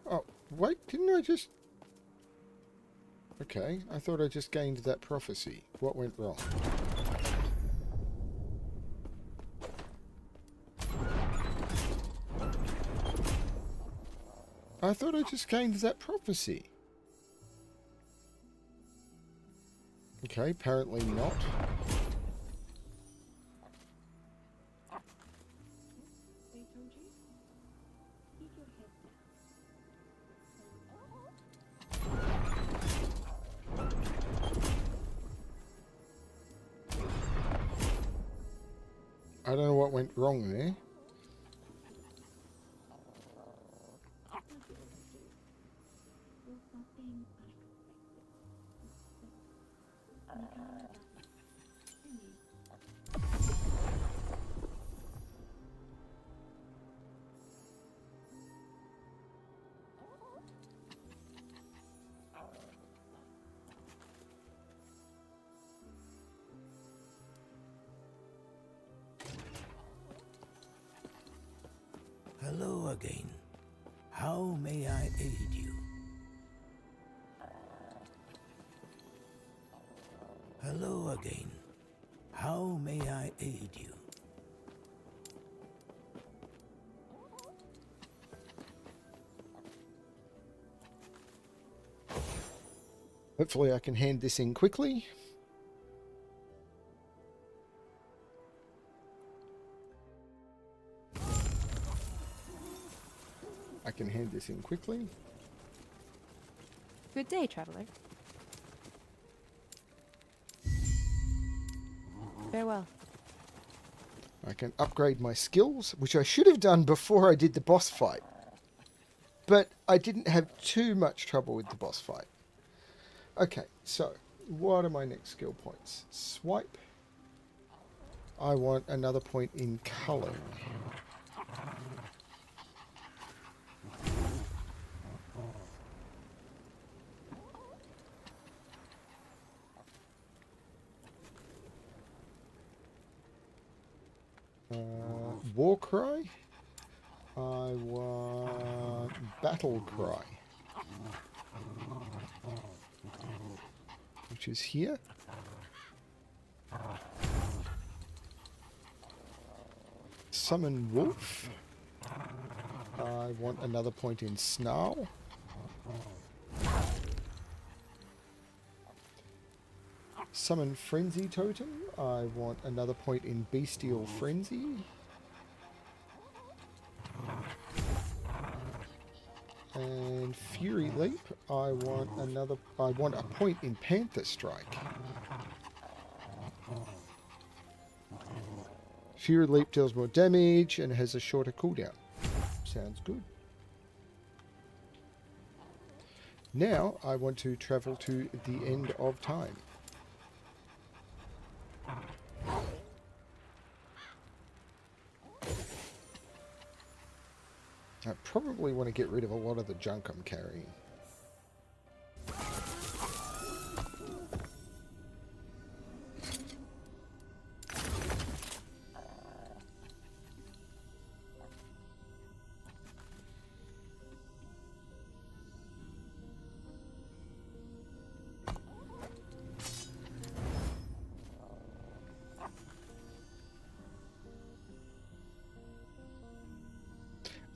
Oh, wait, didn't I just... Okay, I thought I just gained that prophecy. What went wrong? I thought I just gained that prophecy. Okay, apparently not. I don't know what went wrong there. Hello again. How may I aid you? Hello again. How may I aid you? Hopefully I can hand this in quickly. I can hand this in quickly. Good day, traveler. Farewell. I can upgrade my skills, which I should have done before I did the boss fight. But I didn't have too much trouble with the boss fight. Okay, so what are my next skill points? Swipe. I want another point in culling. War cry. I want battle cry, which is here. Summon wolf. I want another point in snarl. Summon frenzy totem. I want another point in bestial frenzy. And Fury Leap, I want a point in Panther Strike. Fury Leap deals more damage and has a shorter cooldown. Sounds good. Now I want to travel to the end of time. I probably want to get rid of a lot of the junk I'm carrying.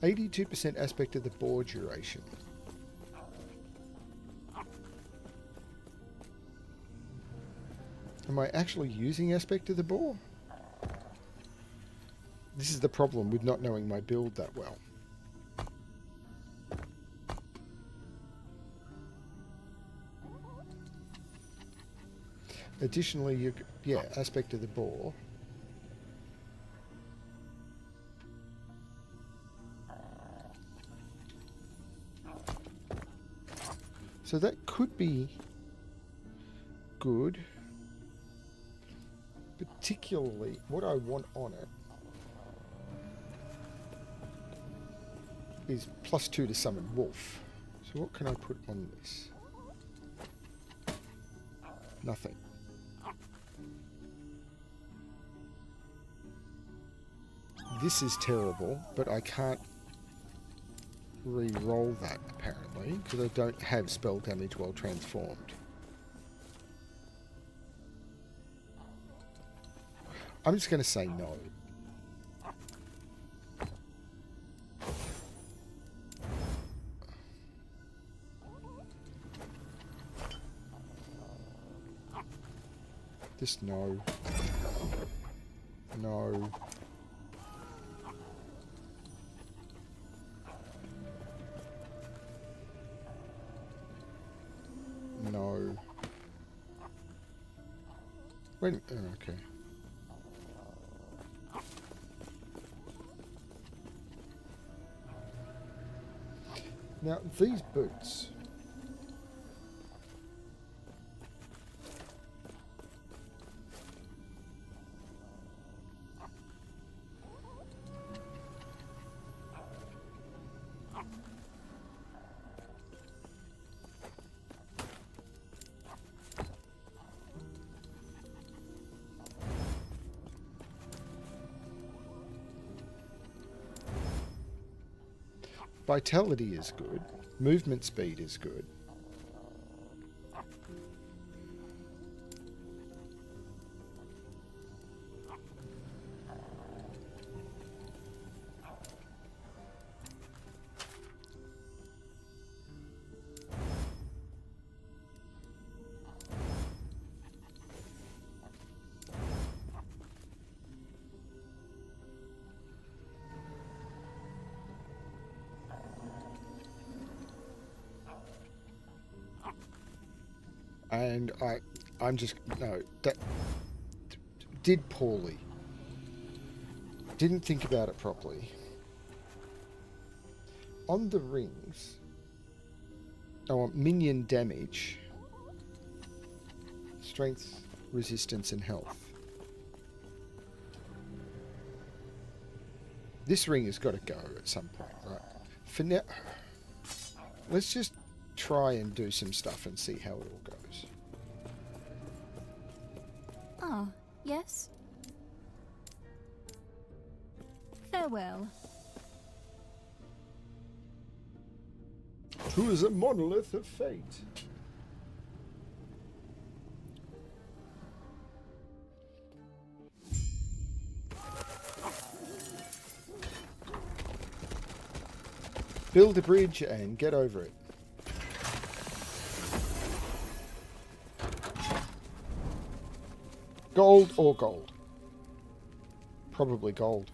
%, aspect of the boar duration. Am I actually using aspect of the boar? This is the problem with not knowing my build that well. Additionally, yeah, aspect of the boar. So that could be good. Particularly, what I want on it is +2 to summon wolf. So what can I put on this? Nothing. This is terrible, but I can't re-roll that apparently because I don't have spell damage while transformed. I'm just going to say no. Just no. No. No. Wait. Oh, okay. Now these boots. Vitality is good. Movement speed is good. And I'm just, no, that did poorly. Didn't think about it properly. On the rings, I want minion damage, strength, resistance, and health. This ring has got to go at some point, right? For now, let's just try and do some stuff and see how it all goes. Ah, yes? Farewell. Who is a monolith of fate? Build a bridge and get over it. Gold or gold? Probably gold.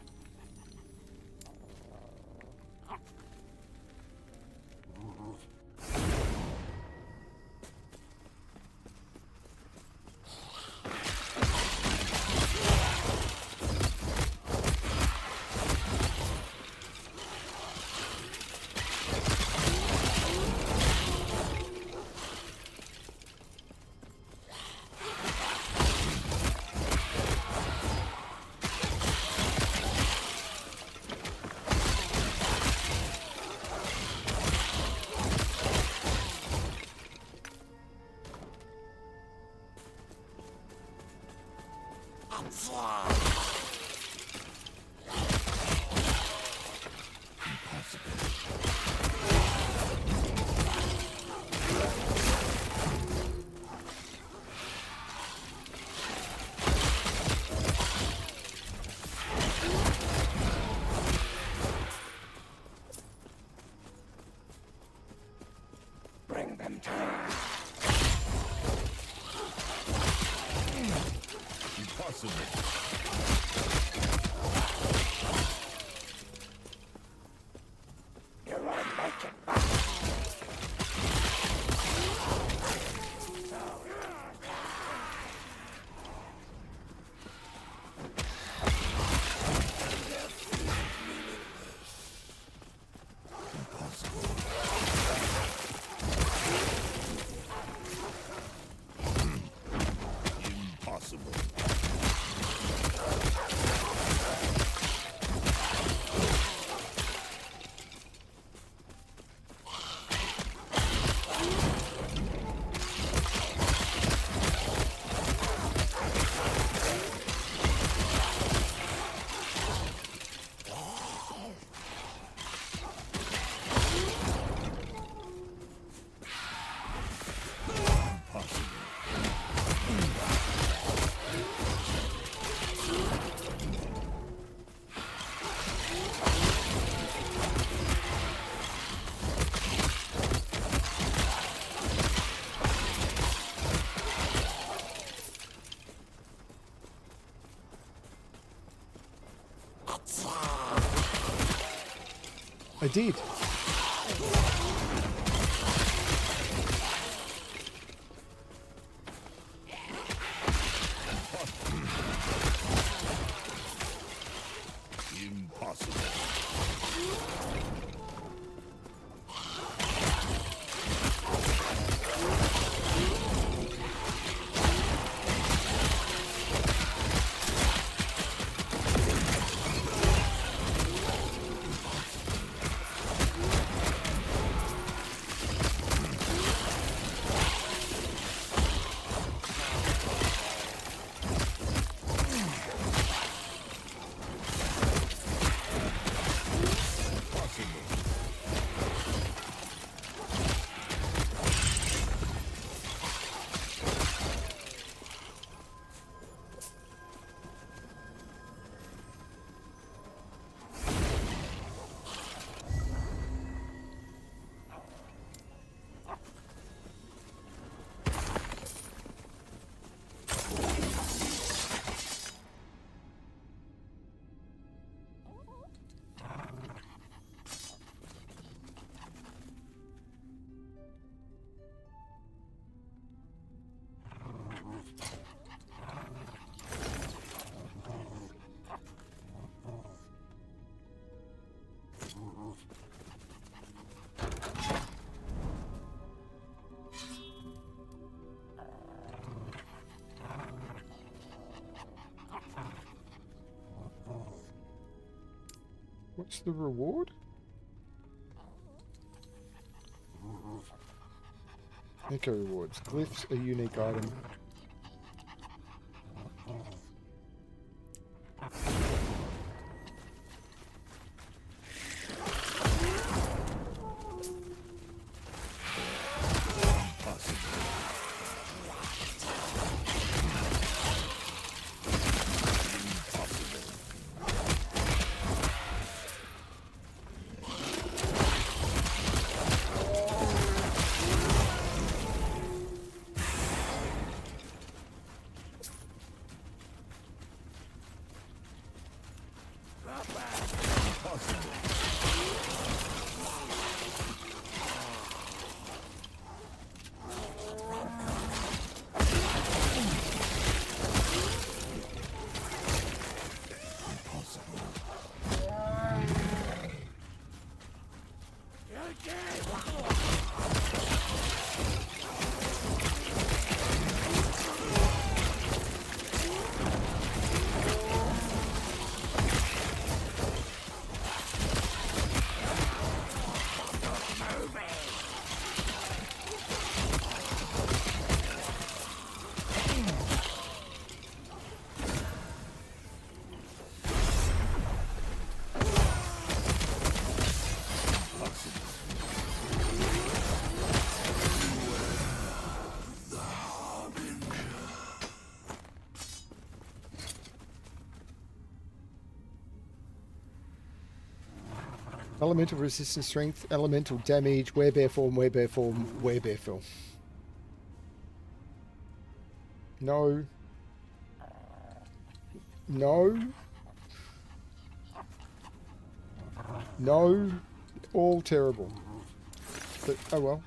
Bring them to Impossible. You won't make it back. Impossible. I did. Impossible. What's the reward? Echo rewards. Glyphs, a unique item. Elemental resistance strength, elemental damage, werebear form, werebear form, werebear form. No. No. No. All terrible. But, oh well.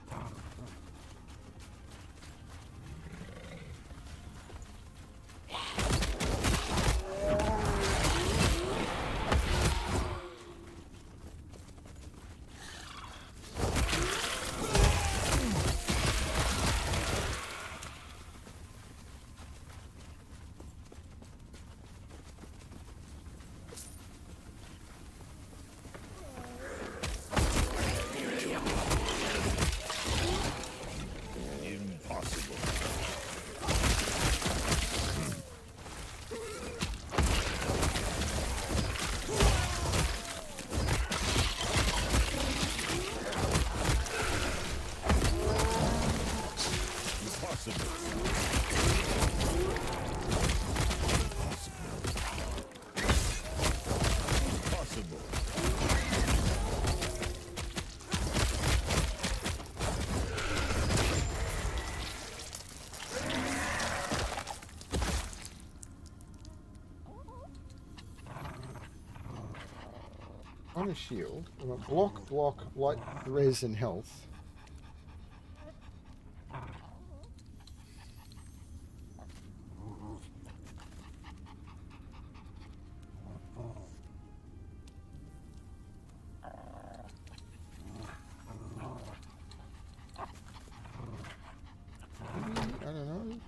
On a shield, I want block, light, res, and health. I don't know.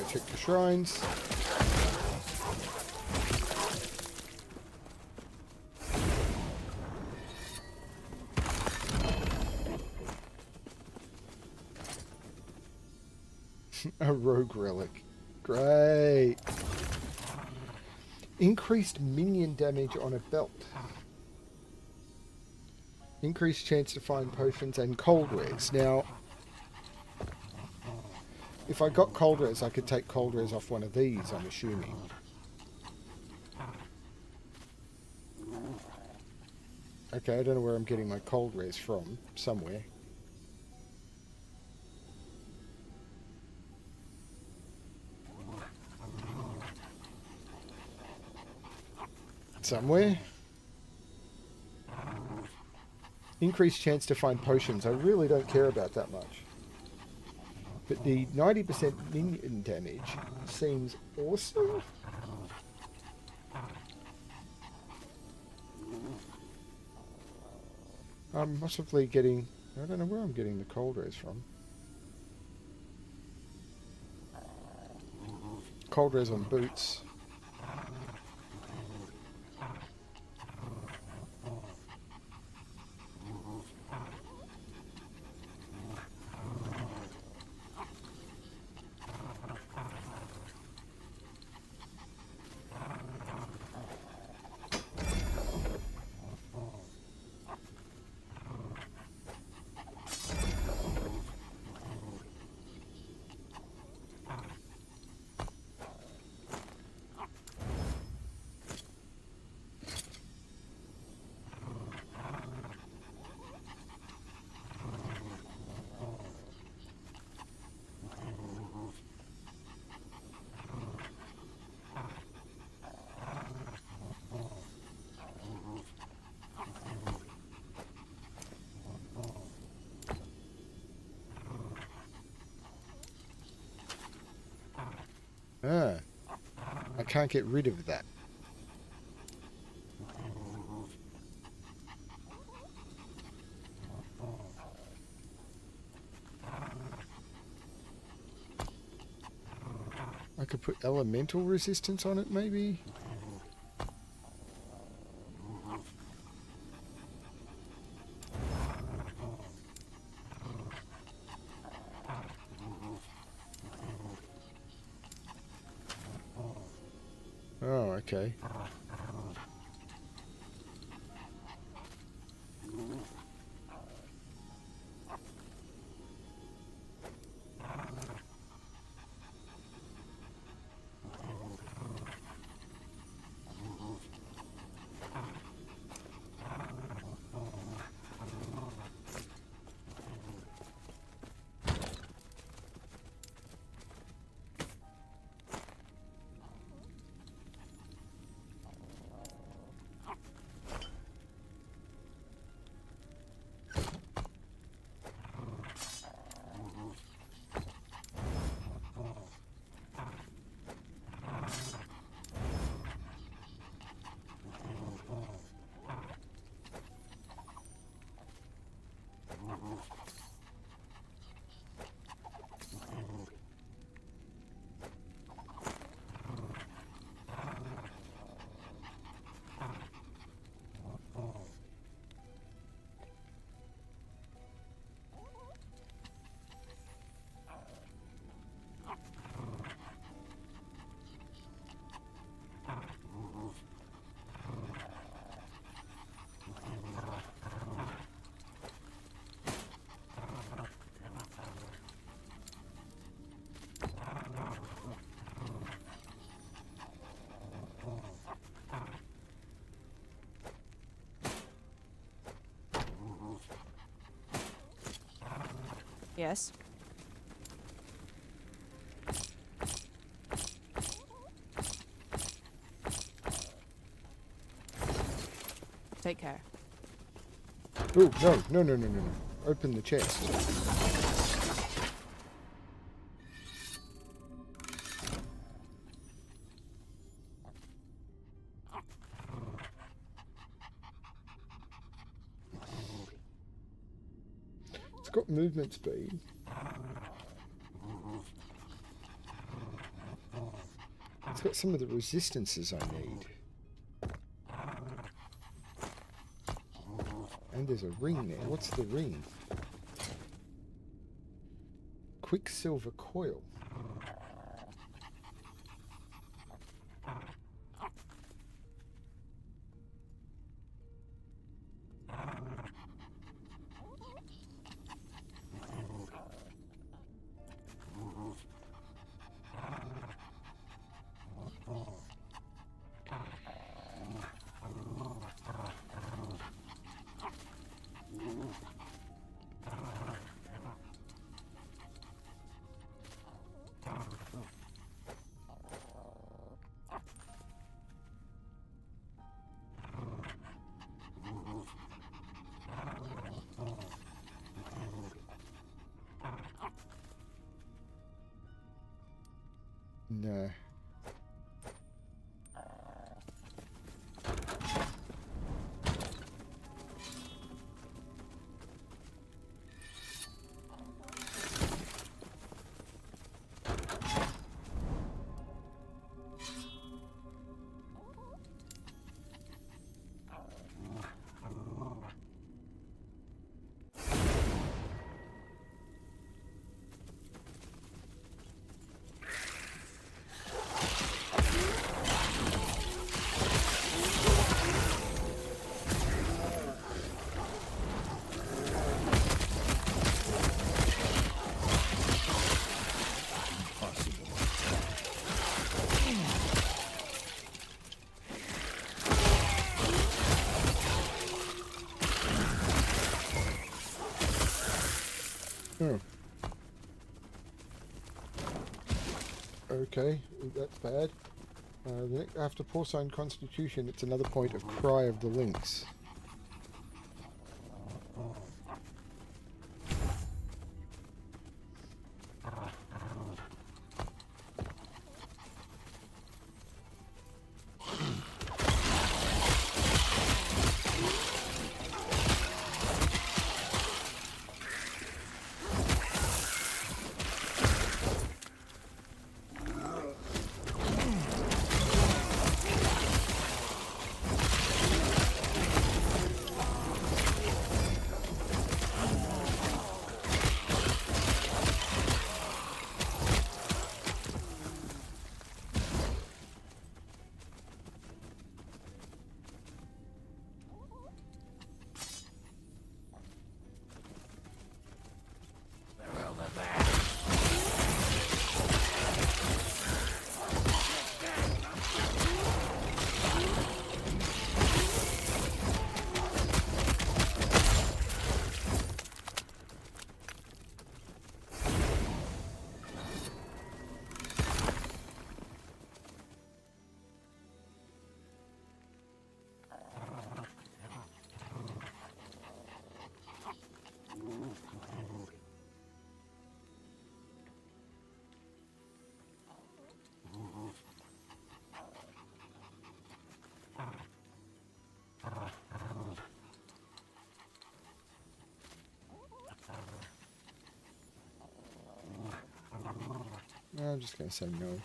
check the shrines. A rogue relic. Great. Increased minion damage on a belt. Increased chance to find potions and cold res. Now, if I got cold res, I could take cold res off one of these, I'm assuming. Okay, I don't know where I'm getting my cold res from. Somewhere. Somewhere. Increased chance to find potions. I really don't care about that much. But the 90% minion damage seems awesome. I'm possibly getting... I don't know where I'm getting the cold res from. Cold res on boots. Ah, I can't get rid of that. I could put elemental resistance on it, maybe? Oh, okay. Yes. Take care. Oh, no. Open the chest. It's got movement speed. It's got some of the resistances I need. And there's a ring there. What's the ring? Quicksilver coil. No. Okay, that's bad. After Porcine Constitution, it's another point of Cry of the Lynx. I'm just going to say no.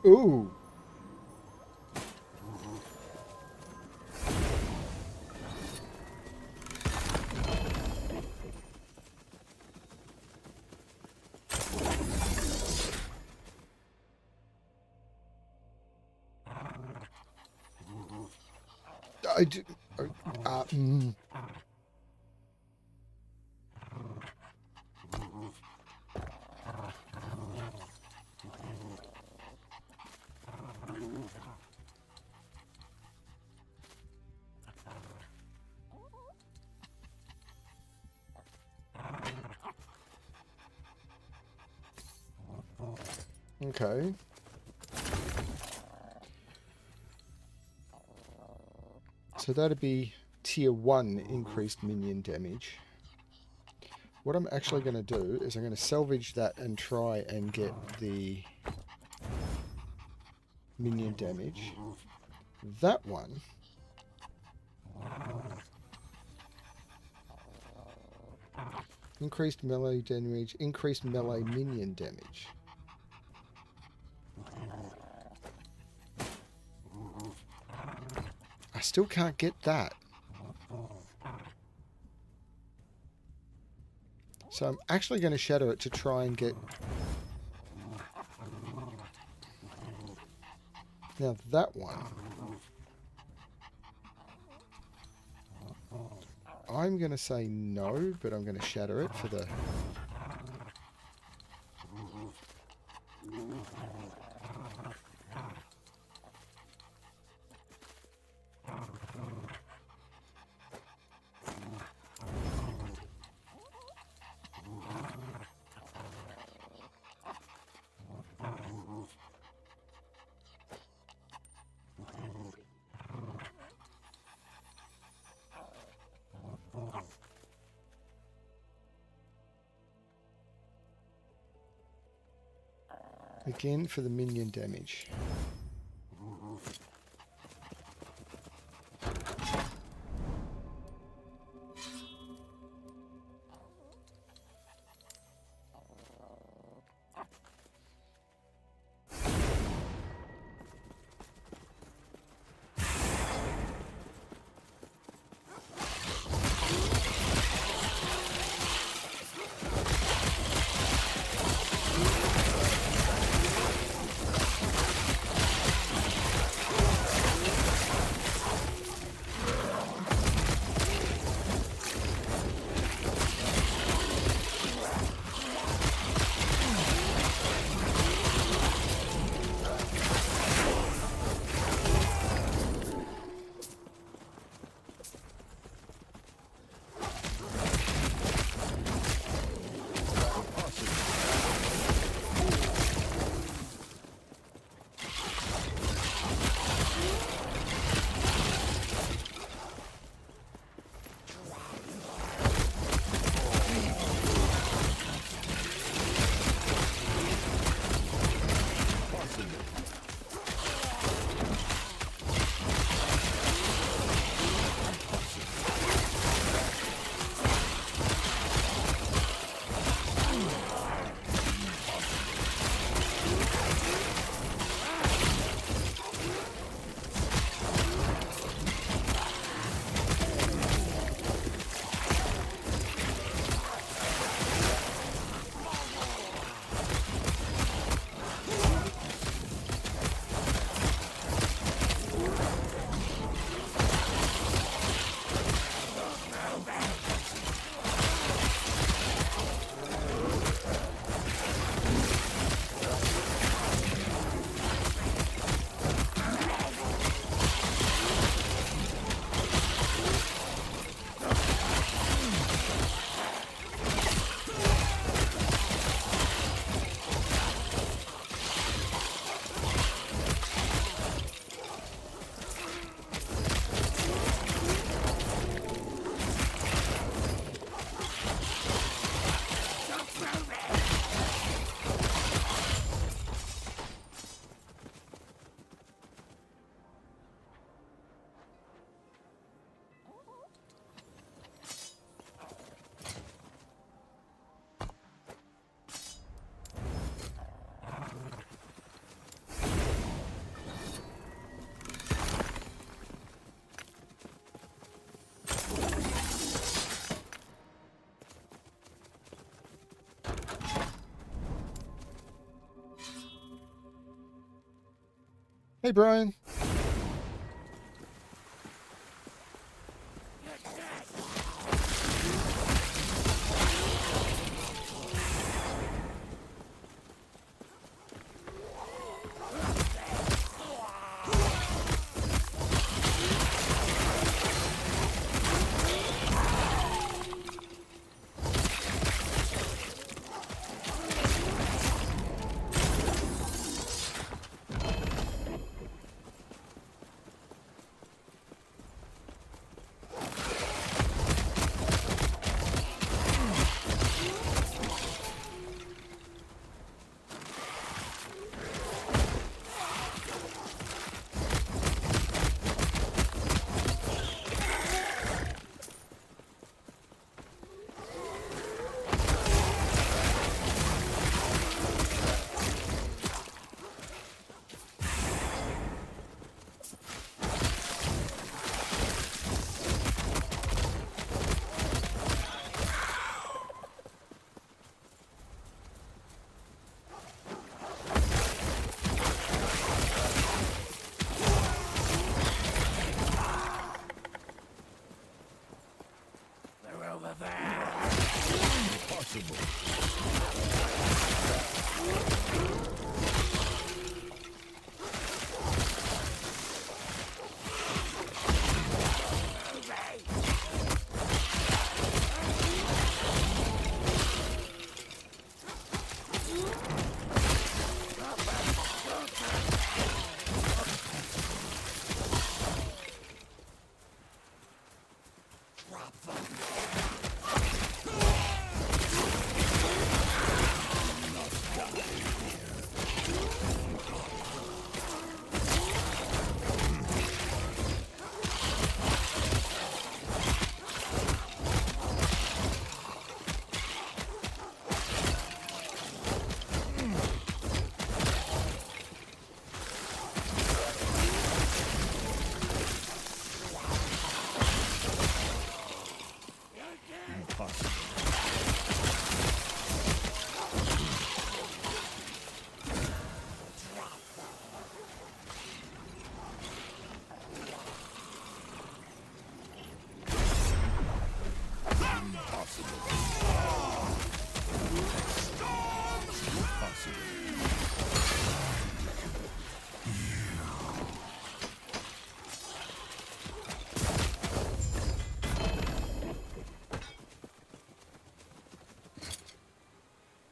Ooh. I do. Okay. So that'd be tier 1 increased minion damage. What I'm actually going to do is I'm going to salvage that and try and get the minion damage. That one. Increased melee damage, increased melee minion damage. I still can't get that. So I'm actually going to shatter it to try and get... Now that one... I'm going to say no, but I'm going to shatter it for the... Again for the minion damage. Hey, Brian.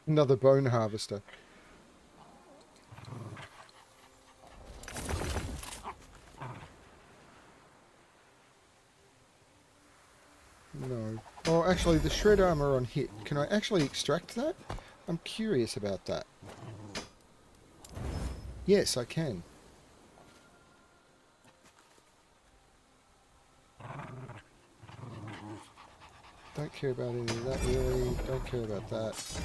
Another bone harvester. No. Oh, actually, the shred armor on hit. Can I actually extract that? I'm curious about that. Yes, I can. Don't care about any of that, really. Don't care about that.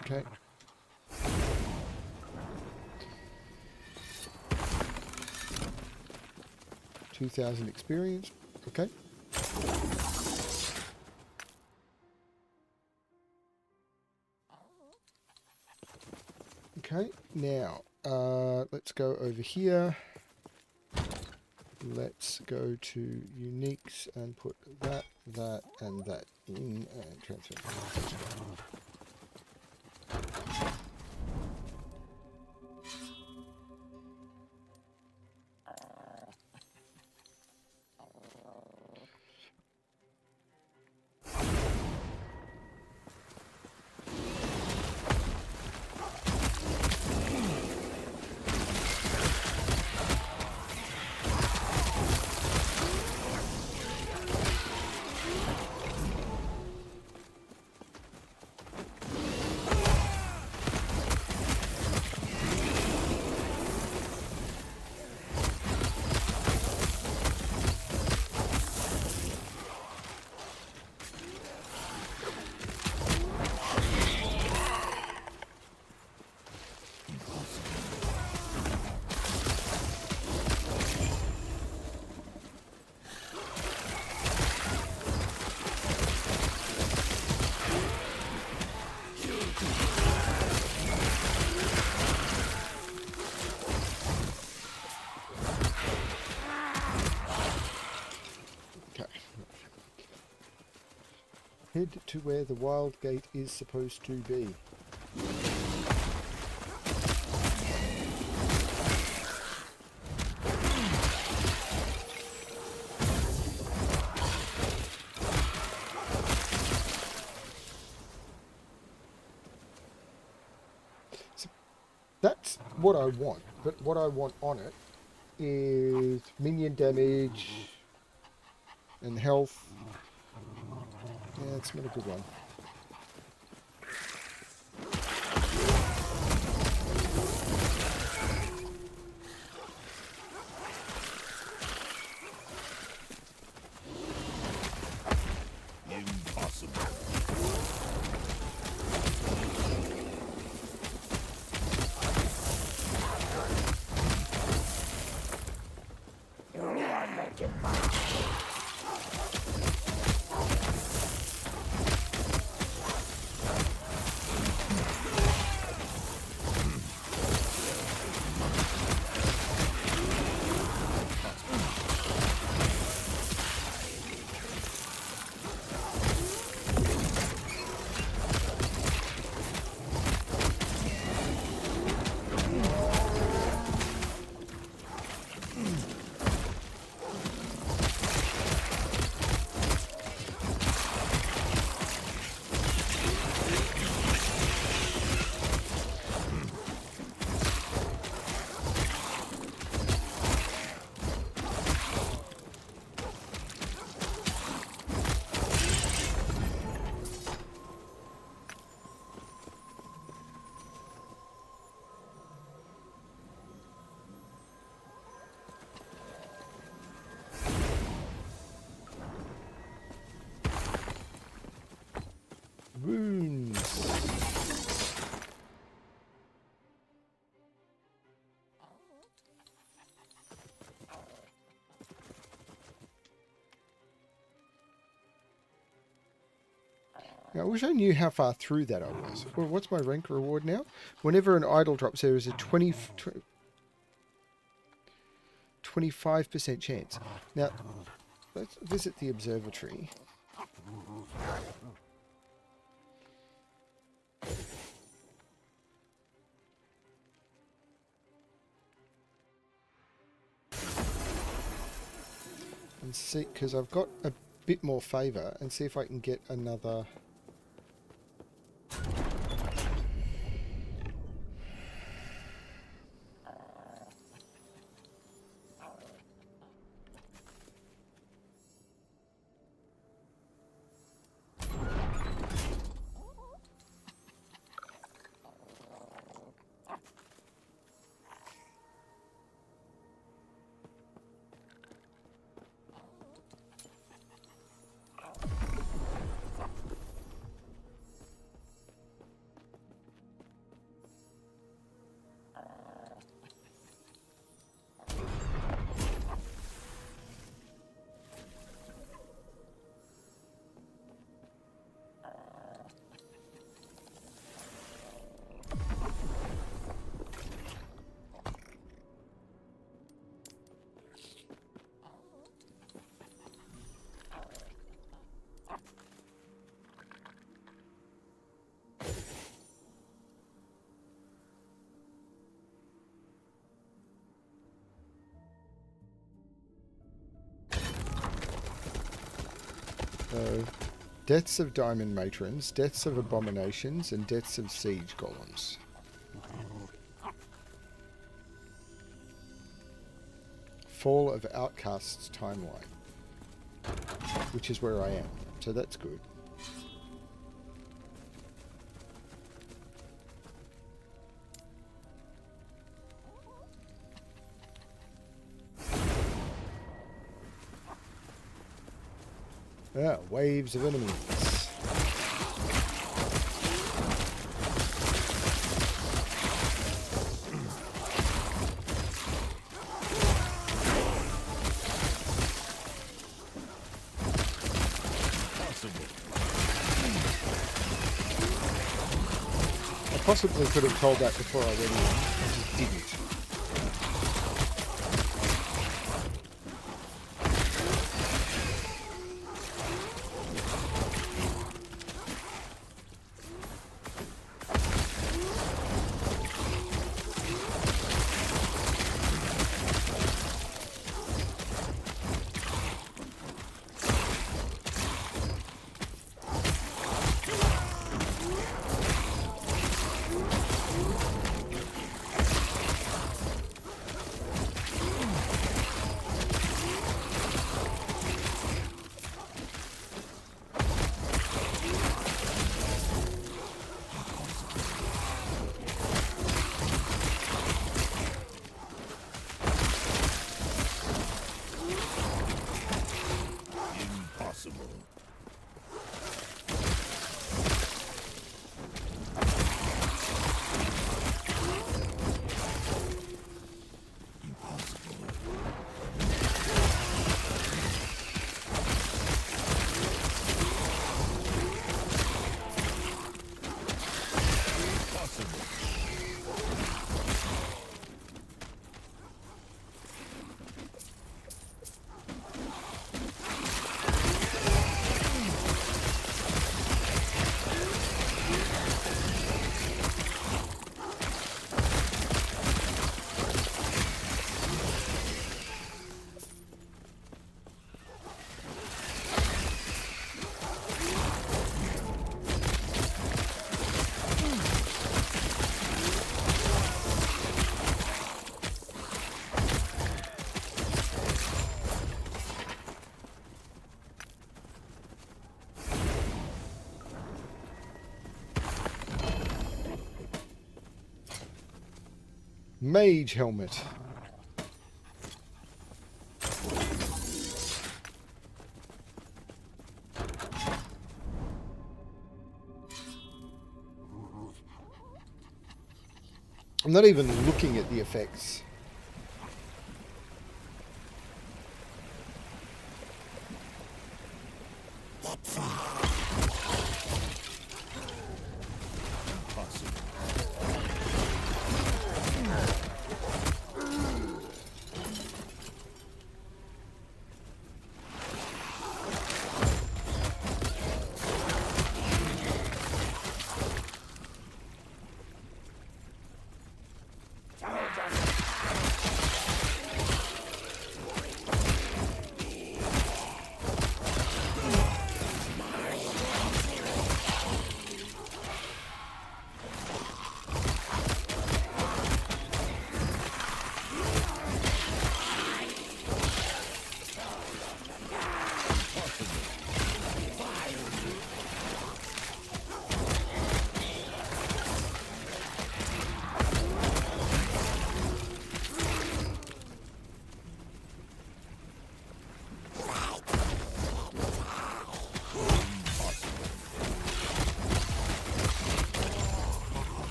Okay. $2,000 experience. Okay. Okay, now, let's go over here. Let's go to uniques and put that, and that in and transfer. Head to where the wild gate is supposed to be. So that's what I want, but what I want on it is minion damage and health. Yeah, it's not a good one. Impossible. You are making fun. Wounds. Now, I wish I knew how far through that I was. Well, what's my rank reward now? Whenever an idol drops, there is a 25% chance. Now, let's visit the observatory. And see, because I've got a bit more favour, and see if I can get another. So, deaths of diamond matrons, deaths of abominations, and deaths of siege golems. Fall of outcasts timeline, which is where I am, so that's good. Ah, waves of enemies. I possibly could have told that before I went in. I just didn't. Mage helmet. I'm not even looking at the effects.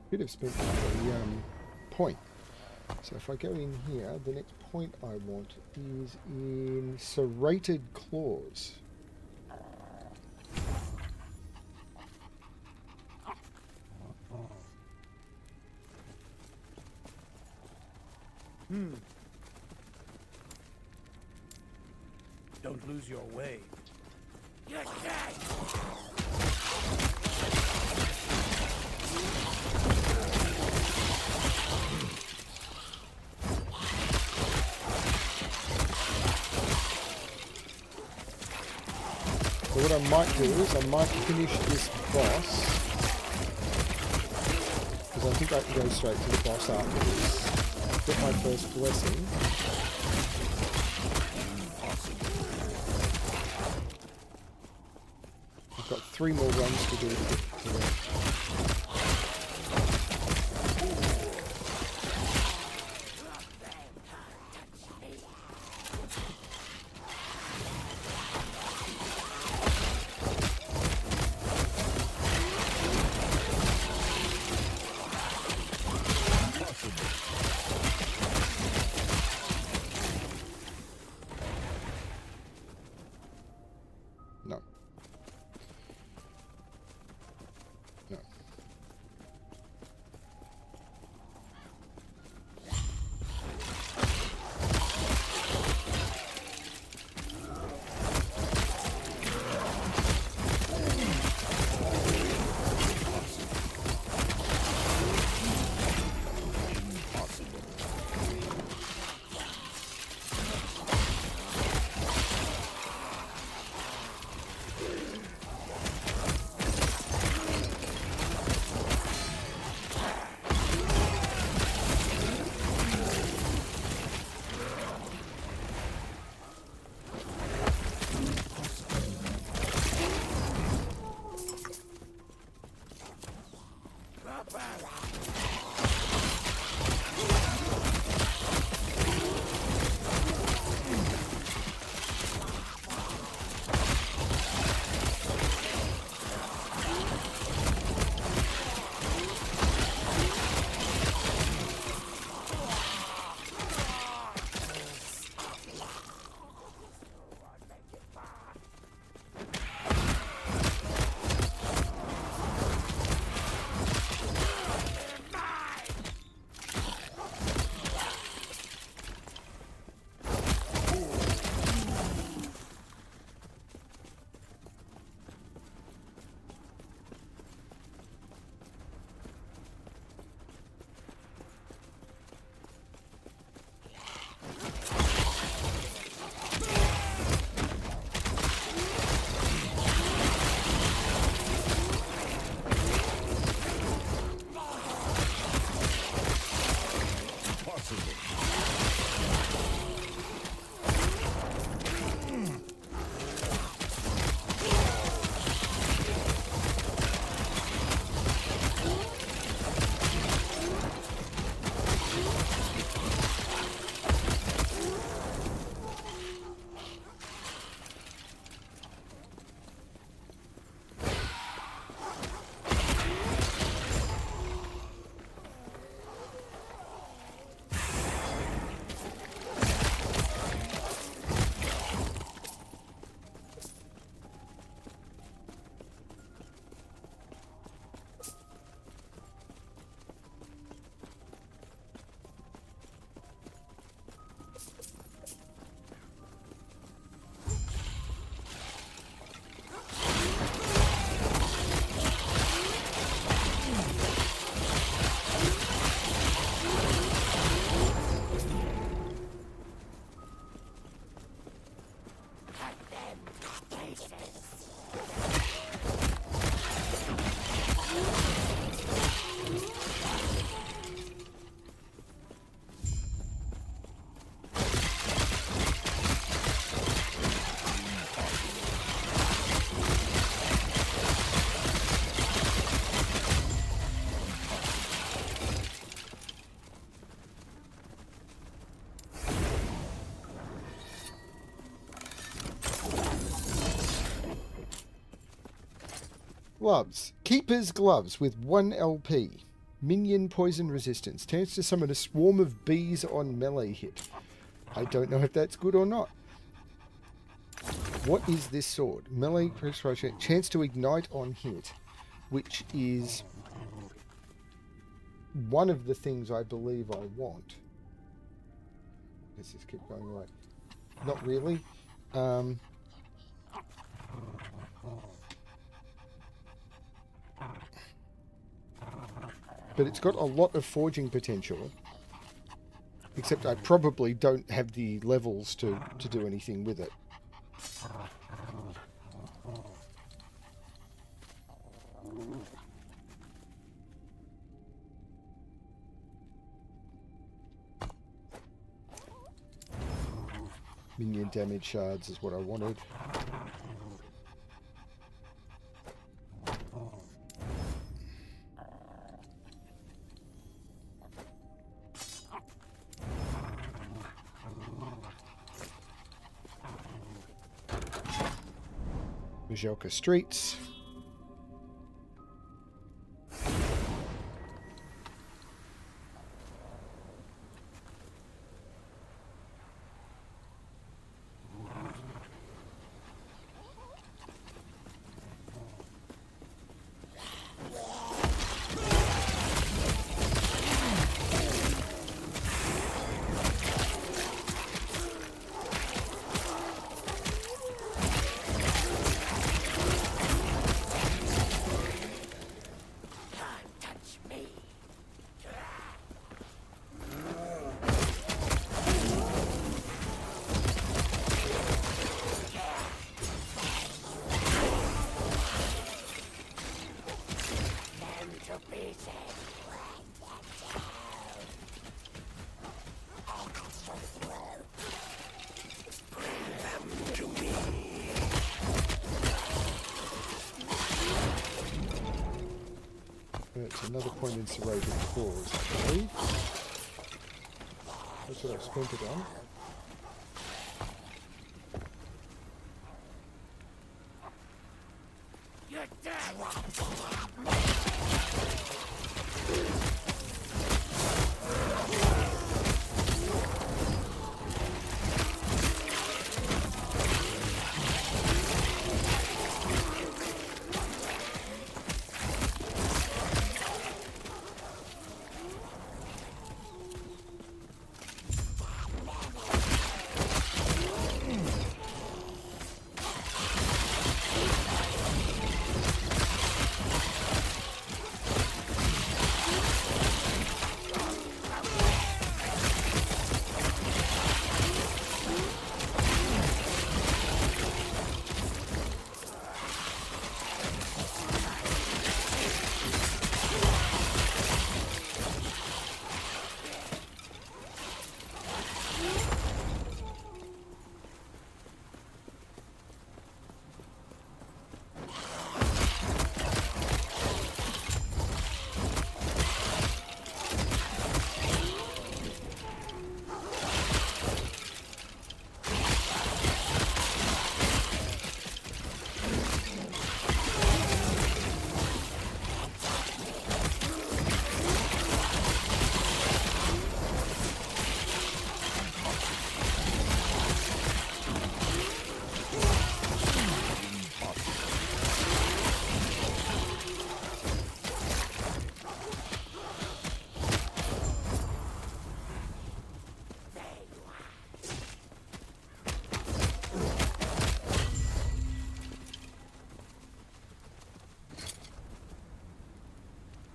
Could have spent a point. So if I go in here, the next point I want is in Serrated Claws. Don't lose your way. So what I might do is I might finish this boss, because I think I can go straight to the boss after this. Get my first blessing. I've got 3 more runs to do to get to that. Gloves. Keeper's Gloves with 1 LP. Minion poison resistance. Chance to summon a swarm of bees on melee hit. I don't know if that's good or not. What is this sword? Melee pressure. Chance to ignite on hit. Which is one of the things I believe I want. Let's just keep going right. Not really. But it's got a lot of forging potential. Except I probably don't have the levels to do anything with it. Minion damage shards is what I wanted. Majelka Streets. It's another point in serrated claws, I believe. That's what I've spent it on. You're dead!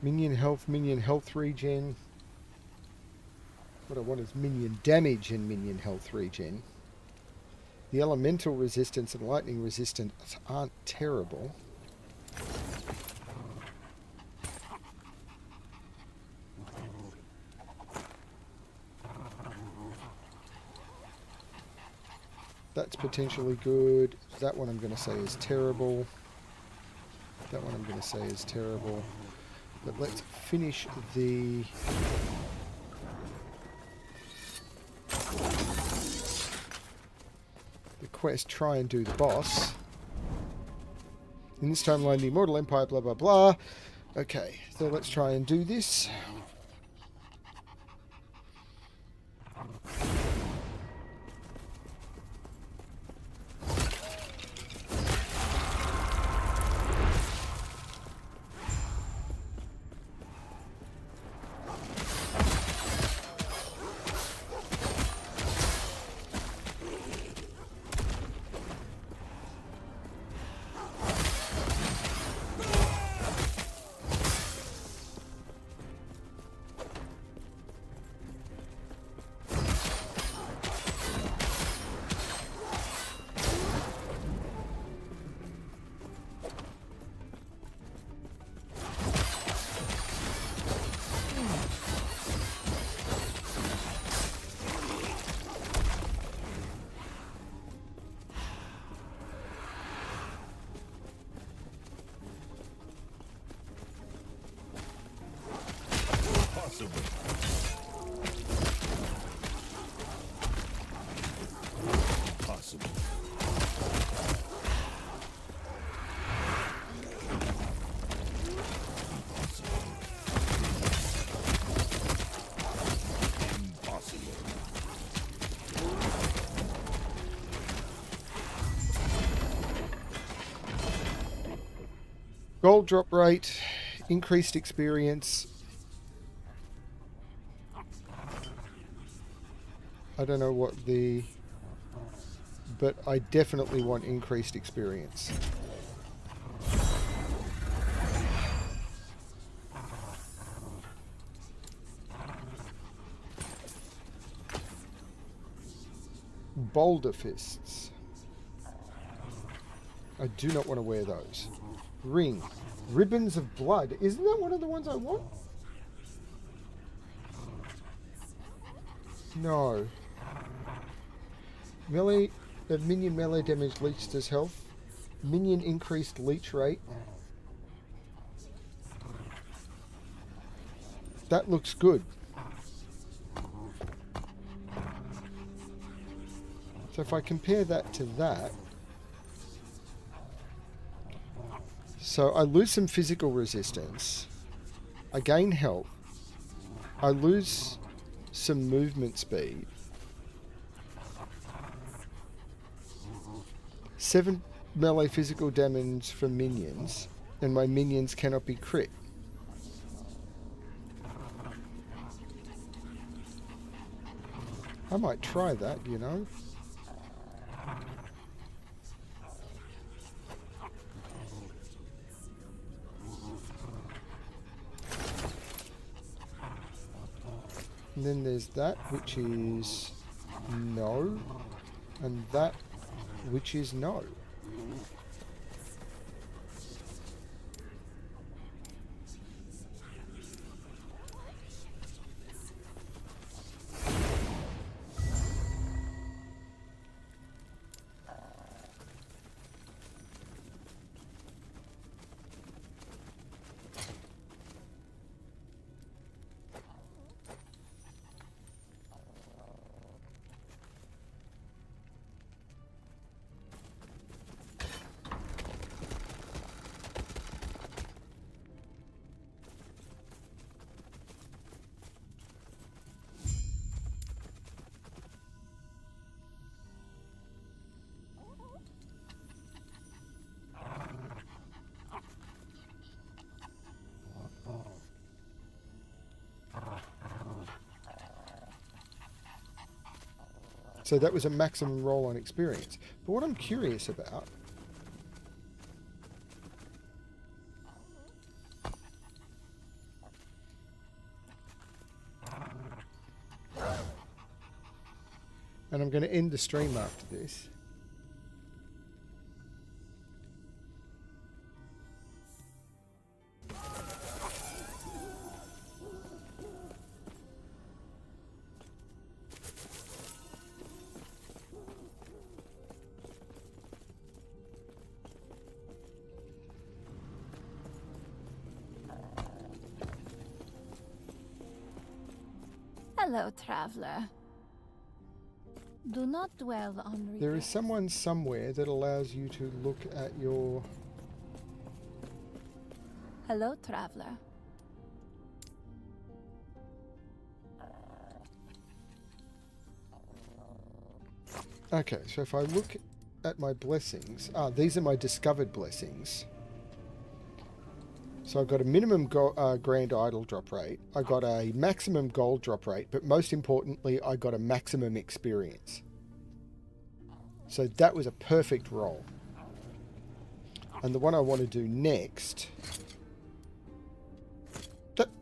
Minion health regen. What I want is minion damage and minion health regen. The elemental resistance and lightning resistance aren't terrible. That's potentially good. That one I'm going to say is terrible. That one I'm going to say is terrible. But let's finish the quest, try and do the boss. In this timeline, the Immortal Empire, blah, blah, blah. Okay, so let's try and do this. Gold drop rate, increased experience. I don't know what the... but I definitely want increased experience. Boulder fists. I do not want to wear those. Ring. Ribbons of blood. Isn't that one of the ones I want? No. Melee. Minion melee damage leached as health. Minion increased leech rate. That looks good. So if I compare that to that... So I lose some physical resistance. I gain health. I lose some movement speed. 7 melee physical damage from minions, and my minions cannot be crit. I might try that, you know. And then there's that, which is no, and that, which is no. So that was a maximum roll on experience. But what I'm curious about... and I'm going to end the stream after this. Hello, traveler. Do not dwell on regret. There is someone somewhere that allows you to look at your Hello, traveler. Okay, so if I look at my blessings... these are my discovered blessings. So I've got a minimum grand idol drop rate. I got a maximum gold drop rate, but most importantly, I got a maximum experience. So that was a perfect roll. And the one I want to do next...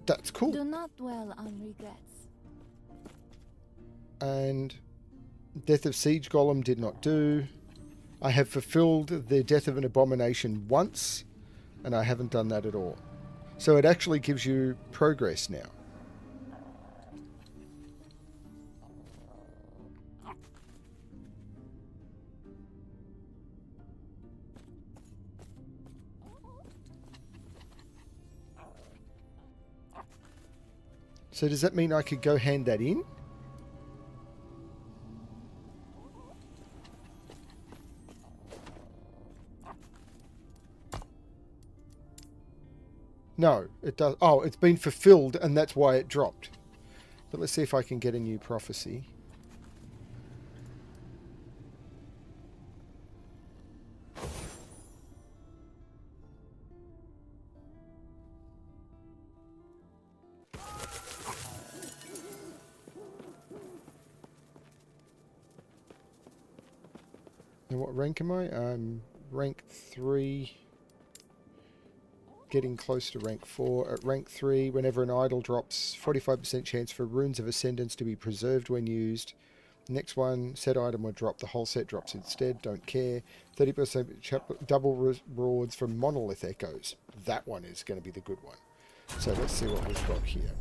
That's cool. Do not dwell on regrets. And Death of Siege Golem did not do. I have fulfilled the Death of an Abomination once, and I haven't done that at all. So it actually gives you progress now. So does that mean I could go hand that in? No, it does. Oh, it's been fulfilled and that's why it dropped. But let's see if I can get a new prophecy. And what rank am I? I'm rank 3. Getting close to rank 4. At rank 3, whenever an idol drops, 45% chance for runes of ascendance to be preserved when used. Next one, said item will drop. The whole set drops instead. Don't care. 30% double rewards from monolith echoes. That one is going to be the good one. So let's see what we've got here.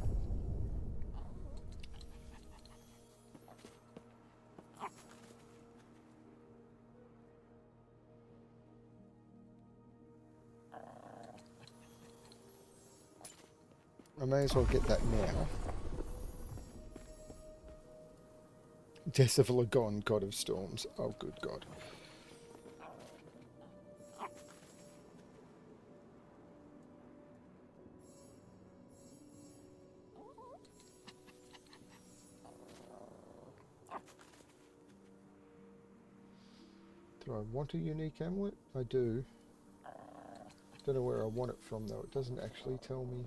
I may as well get that now. Death of Lagon, God of Storms. Oh, good God. Do I want a unique amulet? I do. Don't know where I want it from, though. It doesn't actually tell me.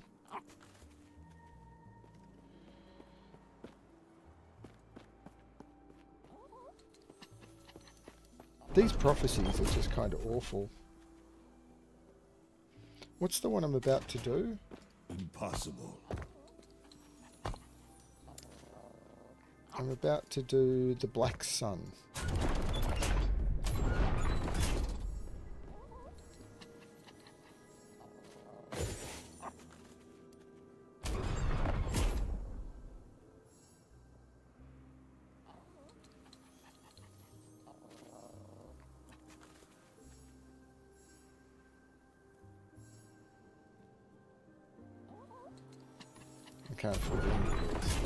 These prophecies are just kind of awful. What's the one I'm about to do? Impossible. I'm about to do the Black Sun. Can't afford any of these.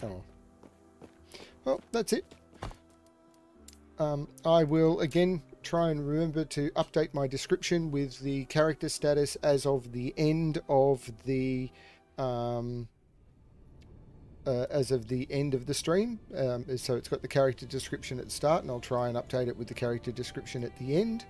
Oh. Well, that's it. I will again try and remember to update my description with the character status as of the end of the stream. So it's got the character description at the start, and I'll try and update it with the character description at the end.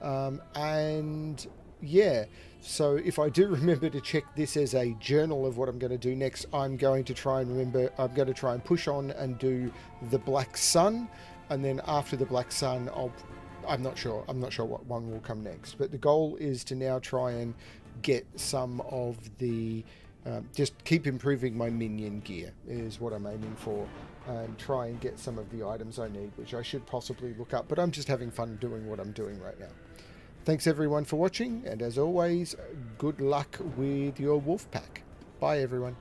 And yeah, so if I do remember to check this as a journal of what I'm going to do next, I'm going to try and push on and do the Black Sun, and then after the Black Sun, I'm not sure what one will come next, but the goal is to now try and get some of the just keep improving my minion gear is what I'm aiming for, and try and get some of the items I need, which I should possibly look up, but I'm just having fun doing what I'm doing right now. Thanks everyone for watching, and as always, good luck with your wolf pack. Bye everyone.